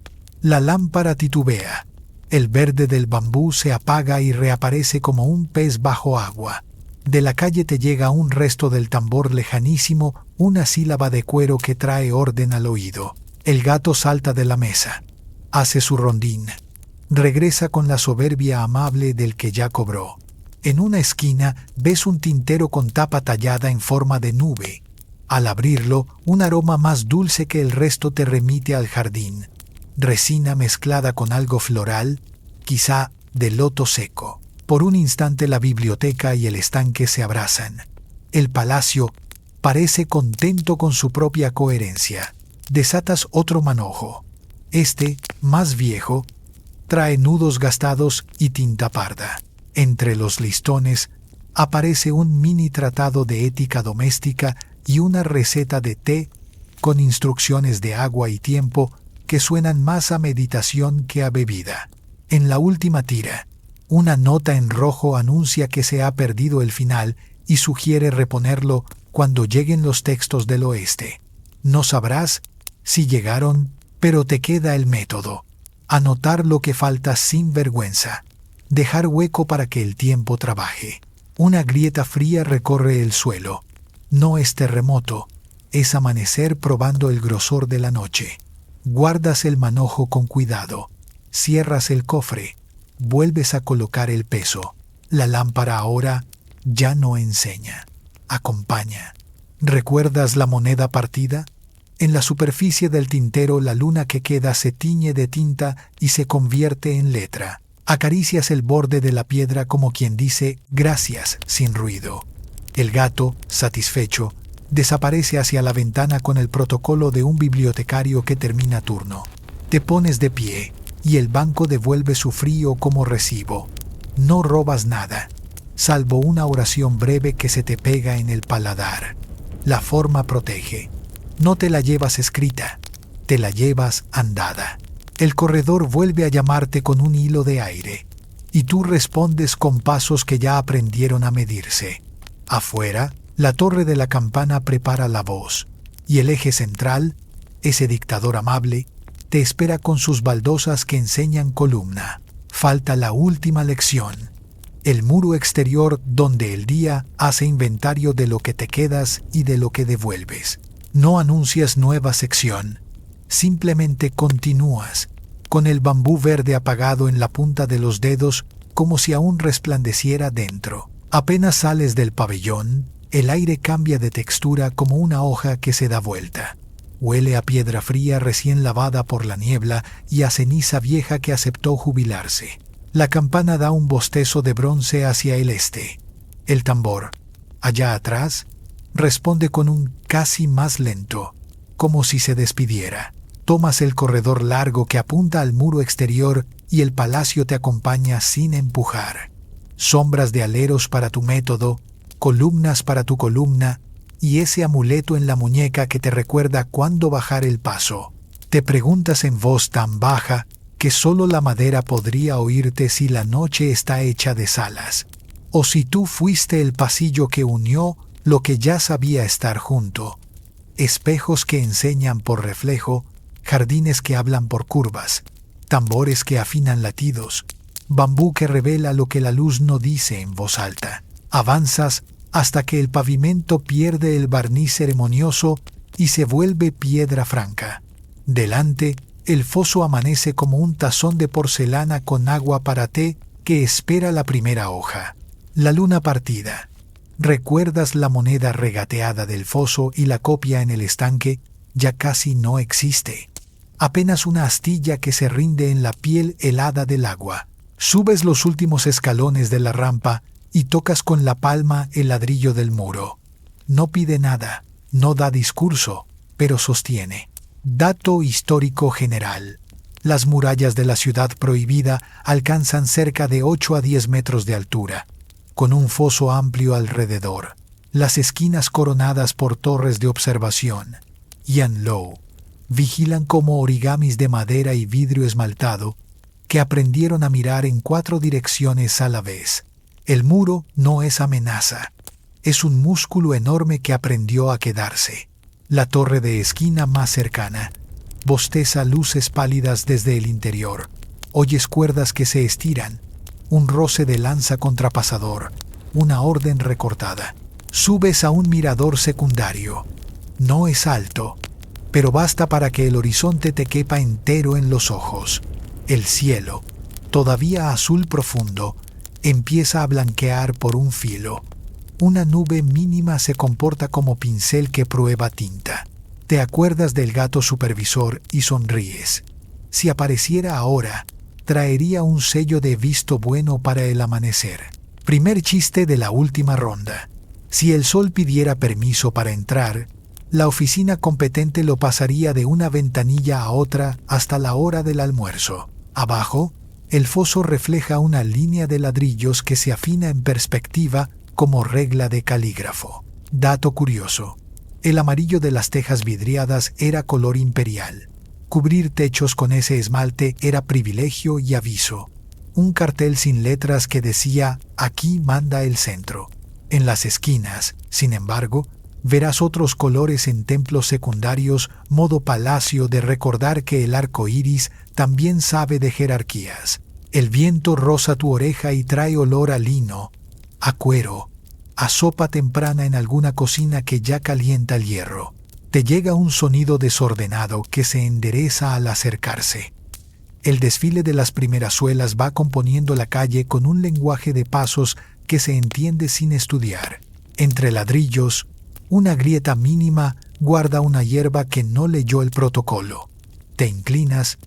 La lámpara titubea. El verde del bambú se apaga y reaparece como un pez bajo agua. De la calle te llega un resto del tambor lejanísimo, una sílaba de cuero que trae orden al oído. El gato salta de la mesa. Hace su rondín. Regresa con la soberbia amable del que ya cobró. En una esquina ves un tintero con tapa tallada en forma de nube. Al abrirlo, un aroma más dulce que el resto te remite al jardín. Resina mezclada con algo floral, quizá de loto seco. Por un instante la biblioteca y el estanque se abrazan. El palacio parece contento con su propia coherencia. Desatas otro manojo. Este, más viejo, trae nudos gastados y tinta parda. Entre los listones aparece un mini tratado de ética doméstica y una receta de té con instrucciones de agua y tiempo que suenan más a meditación que a bebida. En la última tira, una nota en rojo anuncia que se ha perdido el final y sugiere reponerlo cuando lleguen los textos del oeste. No sabrás si llegaron, pero te queda el método. Anotar lo que falta sin vergüenza. Dejar hueco para que el tiempo trabaje. Una grieta fría recorre el suelo. No es terremoto, es amanecer probando el grosor de la noche. Guardas el manojo con cuidado. Cierras el cofre. Vuelves a colocar el peso. La lámpara ahora ya no enseña. Acompaña. ¿Recuerdas la moneda partida? En la superficie del tintero la luna que queda se tiñe de tinta y se convierte en letra. Acaricias el borde de la piedra como quien dice gracias sin ruido. El gato, satisfecho, desaparece hacia la ventana con el protocolo de un bibliotecario que termina turno. Te pones de pie y el banco devuelve su frío como recibo. No robas nada, salvo una oración breve que se te pega en el paladar. La forma protege. No te la llevas escrita, te la llevas andada. El corredor vuelve a llamarte con un hilo de aire, y tú respondes con pasos que ya aprendieron a medirse. Afuera, la torre de la campana prepara la voz, y el eje central, ese dictador amable, te espera con sus baldosas que enseñan columna. Falta la última lección, el muro exterior donde el día hace inventario de lo que te quedas y de lo que devuelves. No anuncias nueva sección, simplemente continúas, con el bambú verde apagado en la punta de los dedos como si aún resplandeciera dentro. Apenas sales del pabellón, el aire cambia de textura como una hoja que se da vuelta. Huele a piedra fría recién lavada por la niebla y a ceniza vieja que aceptó jubilarse. La campana da un bostezo de bronce hacia el este. El tambor, allá atrás, responde con un casi más lento, como si se despidiera. Tomas el corredor largo que apunta al muro exterior y el palacio te acompaña sin empujar. Sombras de aleros para tu método, columnas para tu columna y ese amuleto en la muñeca que te recuerda cuándo bajar el paso. Te preguntas en voz tan baja que solo la madera podría oírte si la noche está hecha de salas, o si tú fuiste el pasillo que unió lo que ya sabía estar junto. Espejos que enseñan por reflejo, jardines que hablan por curvas, tambores que afinan latidos, bambú que revela lo que la luz no dice en voz alta. Avanzas hasta que el pavimento pierde el barniz ceremonioso y se vuelve piedra franca. Delante, el foso amanece como un tazón de porcelana con agua para té que espera la primera hoja. La luna partida. ¿Recuerdas la moneda regateada del foso y la copia en el estanque? Ya casi no existe. Apenas una astilla que se rinde en la piel helada del agua. Subes los últimos escalones de la rampa y tocas con la palma el ladrillo del muro. No pide nada, no da discurso, pero sostiene. Dato histórico general. Las murallas de la ciudad prohibida alcanzan cerca de 8 a 10 metros de altura, con un foso amplio alrededor. Las esquinas coronadas por torres de observación. Yan Lo. Vigilan como origamis de madera y vidrio esmaltado que aprendieron a mirar en 4 direcciones a la vez. El muro no es amenaza. Es un músculo enorme que aprendió a quedarse. La torre de esquina más cercana bosteza luces pálidas desde el interior. Oyes cuerdas que se estiran, un roce de lanza contrapasador, una orden recortada. Subes a un mirador secundario. No es alto, pero basta para que el horizonte te quepa entero en los ojos. El cielo, todavía azul profundo, empieza a blanquear por un filo. Una nube mínima se comporta como pincel que prueba tinta. Te acuerdas del gato supervisor y sonríes. Si apareciera ahora, traería un sello de visto bueno para el amanecer. Primer chiste de la última ronda. Si el sol pidiera permiso para entrar, la oficina competente lo pasaría de una ventanilla a otra hasta la hora del almuerzo. Abajo, el foso refleja una línea de ladrillos que se afina en perspectiva como regla de calígrafo. Dato curioso. El amarillo de las tejas vidriadas era color imperial. Cubrir techos con ese esmalte era privilegio y aviso. Un cartel sin letras que decía «Aquí manda el centro». En las esquinas, sin embargo, verás otros colores en templos secundarios, modo palacio de recordar que el arco iris también sabe de jerarquías. El viento roza tu oreja y trae olor a lino, a cuero, a sopa temprana en alguna cocina que ya calienta el hierro. Te llega un sonido desordenado que se endereza al acercarse. El desfile de las primeras suelas va componiendo la calle con un lenguaje de pasos que se entiende sin estudiar. Entre ladrillos, una grieta mínima guarda una hierba que no leyó el protocolo. Te inclinas,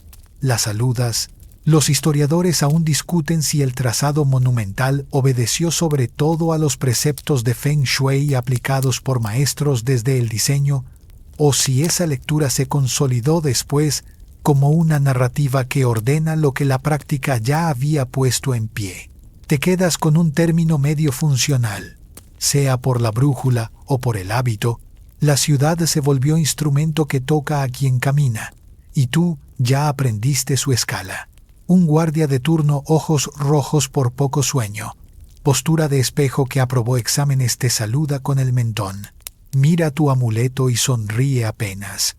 la saludas. Los historiadores aún discuten si el trazado monumental obedeció sobre todo a los preceptos de Feng Shui aplicados por maestros desde el diseño, o si esa lectura se consolidó después como una narrativa que ordena lo que la práctica ya había puesto en pie. Te quedas con un término medio funcional. Sea por la brújula o por el hábito, la ciudad se volvió instrumento que toca a quien camina, y tú ya aprendiste su escala. Un guardia de turno, ojos rojos por poco sueño. Postura de espejo que aprobó exámenes te saluda con el mentón. Mira tu amuleto y sonríe apenas.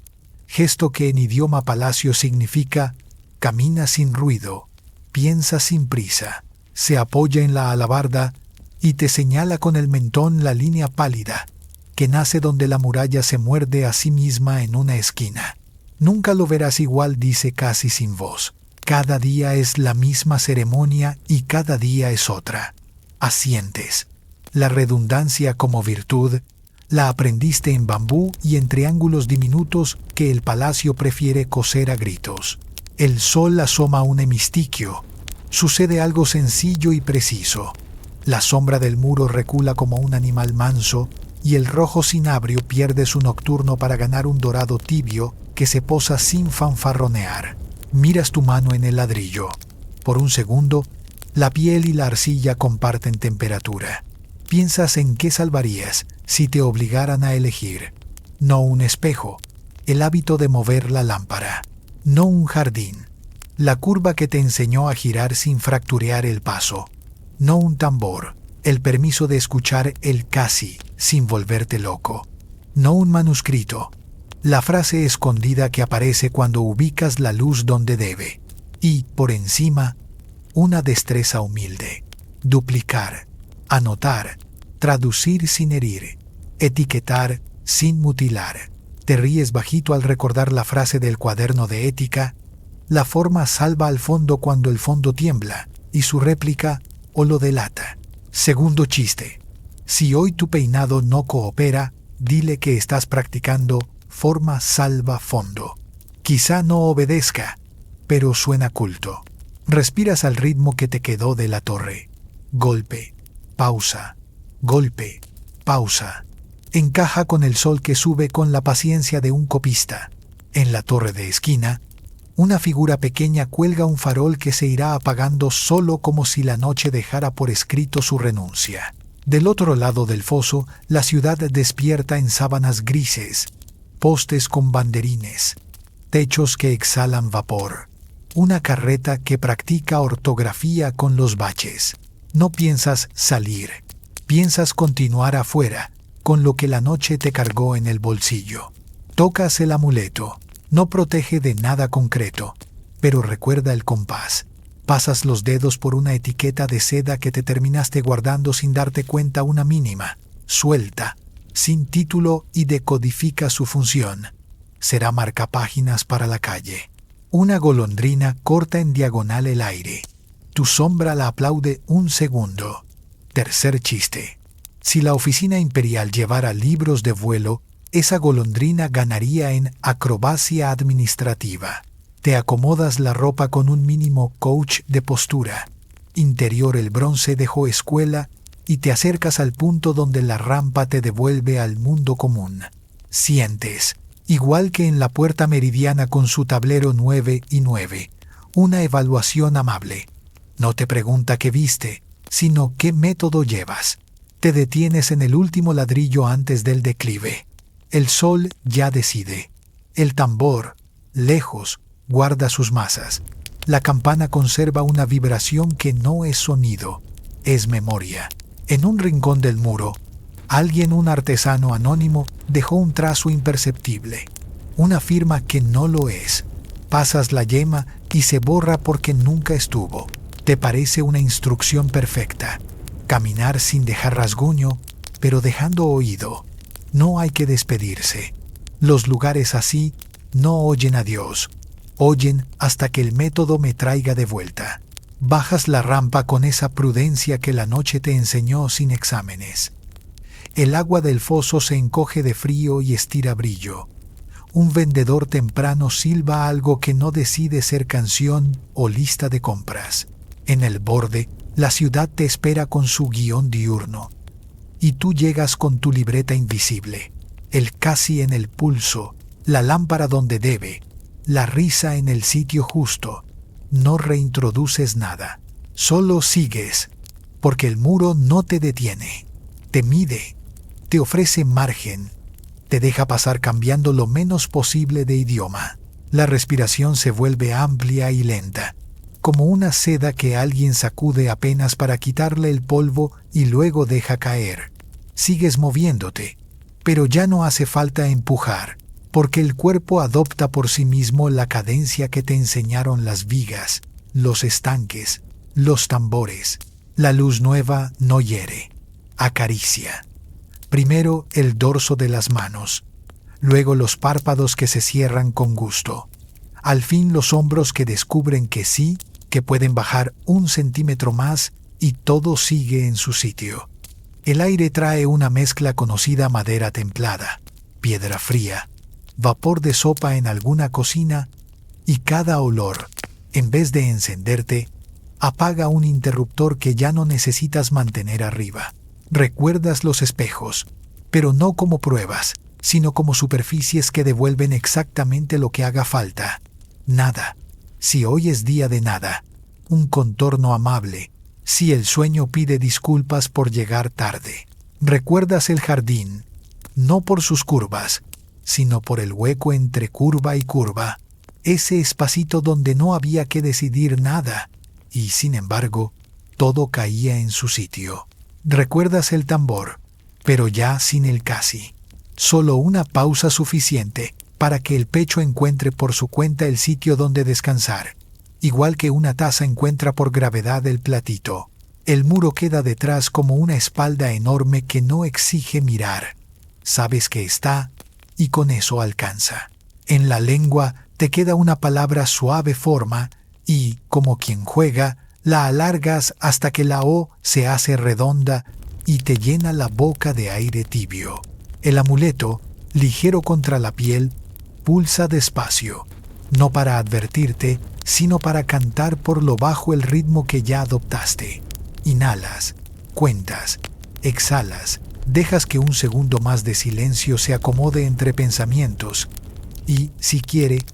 Gesto que en idioma palacio significa camina sin ruido, piensa sin prisa. Se apoya en la alabarda y te señala con el mentón la línea pálida que nace donde la muralla se muerde a sí misma en una esquina. Nunca lo verás igual, dice casi sin voz. Cada día es la misma ceremonia y cada día es otra. Asientes. La redundancia como virtud la aprendiste en bambú y en triángulos diminutos que el palacio prefiere coser a gritos. El sol asoma un hemistiquio. Sucede algo sencillo y preciso. La sombra del muro recula como un animal manso y el rojo cinabrio pierde su nocturno para ganar un dorado tibio que se posa sin fanfarronear. Miras tu mano en el ladrillo. Por un segundo, la piel y la arcilla comparten temperatura. Piensas en qué salvarías si te obligaran a elegir. No un espejo, el hábito de mover la lámpara. No un jardín, la curva que te enseñó a girar sin fracturear el paso. No un tambor, el permiso de escuchar el casi sin volverte loco. No un manuscrito, la frase escondida que aparece cuando ubicas la luz donde debe. Y, por encima, una destreza humilde. Duplicar, anotar, traducir sin herir, etiquetar sin mutilar. Te ríes bajito al recordar la frase del cuaderno de ética. La forma salva al fondo cuando el fondo tiembla, y su réplica o lo delata. Segundo chiste. Si hoy tu peinado no coopera, dile que estás practicando forma salva fondo. Quizá no obedezca, pero suena culto. Respiras al ritmo que te quedó de la torre. Golpe, pausa, golpe, pausa. Encaja con el sol que sube con la paciencia de un copista. En la torre de esquina, una figura pequeña cuelga un farol que se irá apagando solo como si la noche dejara por escrito su renuncia. Del otro lado del foso, la ciudad despierta en sábanas grises, postes con banderines, techos que exhalan vapor, una carreta que practica ortografía con los baches. No piensas salir, piensas continuar afuera, con lo que la noche te cargó en el bolsillo. Tocas el amuleto, no protege de nada concreto, pero recuerda el compás. Pasas los dedos por una etiqueta de seda que te terminaste guardando sin darte cuenta, una mínima, suelta, sin título, y decodifica su función. Será marcapáginas para la calle. Una golondrina corta en diagonal el aire. Tu sombra la aplaude un segundo. Tercer chiste. Si la oficina imperial llevara libros de vuelo, esa golondrina ganaría en acrobacia administrativa. Te acomodas la ropa con un mínimo coach de postura. Interior el bronce dejó escuela y te acercas al punto donde la rampa te devuelve al mundo común. Sientes, igual que en la puerta meridiana con su tablero 9 y 9, una evaluación amable. No te pregunta qué viste, sino qué método llevas. Te detienes en el último ladrillo antes del declive. El sol ya decide. El tambor, lejos, guarda sus masas. La campana conserva una vibración que no es sonido, es memoria. En un rincón del muro, alguien, un artesano anónimo, dejó un trazo imperceptible, una firma que no lo es. Pasas la yema y se borra porque nunca estuvo. Te parece una instrucción perfecta. Caminar sin dejar rasguño, pero dejando oído. No hay que despedirse. Los lugares así no oyen a Dios. Oyen hasta que el método me traiga de vuelta. Bajas la rampa con esa prudencia que la noche te enseñó sin exámenes. El agua del foso se encoge de frío y estira brillo. Un vendedor temprano silba algo que no decide ser canción o lista de compras. En el borde, la ciudad te espera con su guión diurno. Y tú llegas con tu libreta invisible, el casi en el pulso, la lámpara donde debe, la risa en el sitio justo. No reintroduces nada, solo sigues, porque el muro no te detiene, te mide, te ofrece margen, te deja pasar cambiando lo menos posible de idioma. La respiración se vuelve amplia y lenta, como una seda que alguien sacude apenas para quitarle el polvo y luego deja caer. Sigues moviéndote, pero ya no hace falta empujar, porque el cuerpo adopta por sí mismo la cadencia que te enseñaron las vigas, los estanques, los tambores. La luz nueva no hiere, acaricia. Primero el dorso de las manos, luego los párpados que se cierran con gusto. Al fin los hombros que descubren que sí, que pueden bajar 1 centímetro más y todo sigue en su sitio. El aire trae una mezcla conocida: madera templada, piedra fría, vapor de sopa en alguna cocina, y cada olor, en vez de encenderte, apaga un interruptor que ya no necesitas mantener arriba. Recuerdas los espejos, pero no como pruebas, sino como superficies que devuelven exactamente lo que haga falta. Nada, si hoy es día de nada. Un contorno amable, si el sueño pide disculpas por llegar tarde. Recuerdas el jardín, no por sus curvas, sino por el hueco entre curva y curva, ese espacito donde no había que decidir nada, y sin embargo, todo caía en su sitio. Recuerdas el tambor, pero ya sin el casi. Solo una pausa suficiente para que el pecho encuentre por su cuenta el sitio donde descansar, igual que una taza encuentra por gravedad el platito. El muro queda detrás como una espalda enorme que no exige mirar. Sabes que está, y con eso alcanza. En la lengua te queda una palabra suave forma y, como quien juega, La alargas hasta que la O se hace redonda y te llena la boca de aire tibio. El amuleto, ligero contra la piel, pulsa despacio, no para advertirte, sino para cantar por lo bajo el ritmo que ya adoptaste. Inhalas, cuentas, exhalas, dejas que un segundo más de silencio se acomode entre pensamientos y, si quiere,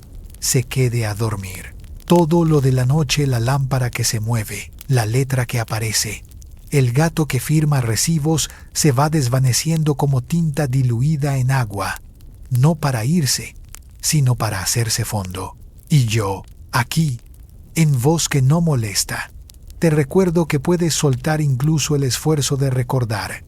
se quede a dormir. Todo lo de la noche, la lámpara que se mueve, la letra que aparece, el gato que firma recibos, se va desvaneciendo como tinta diluida en agua, no para irse, sino para hacerse fondo. Y yo, aquí, en voz que no molesta, te recuerdo que puedes soltar incluso el esfuerzo de recordar.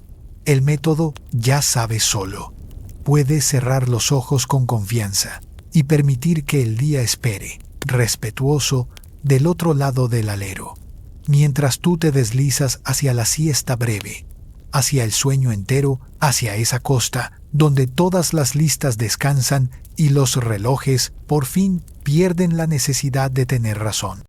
El método ya sabes solo. Puedes cerrar los ojos con confianza y permitir que el día espere, respetuoso, del otro lado del alero, mientras tú te deslizas hacia la siesta breve, hacia el sueño entero, hacia esa costa donde todas las listas descansan y los relojes, por fin, pierden la necesidad de tener razón.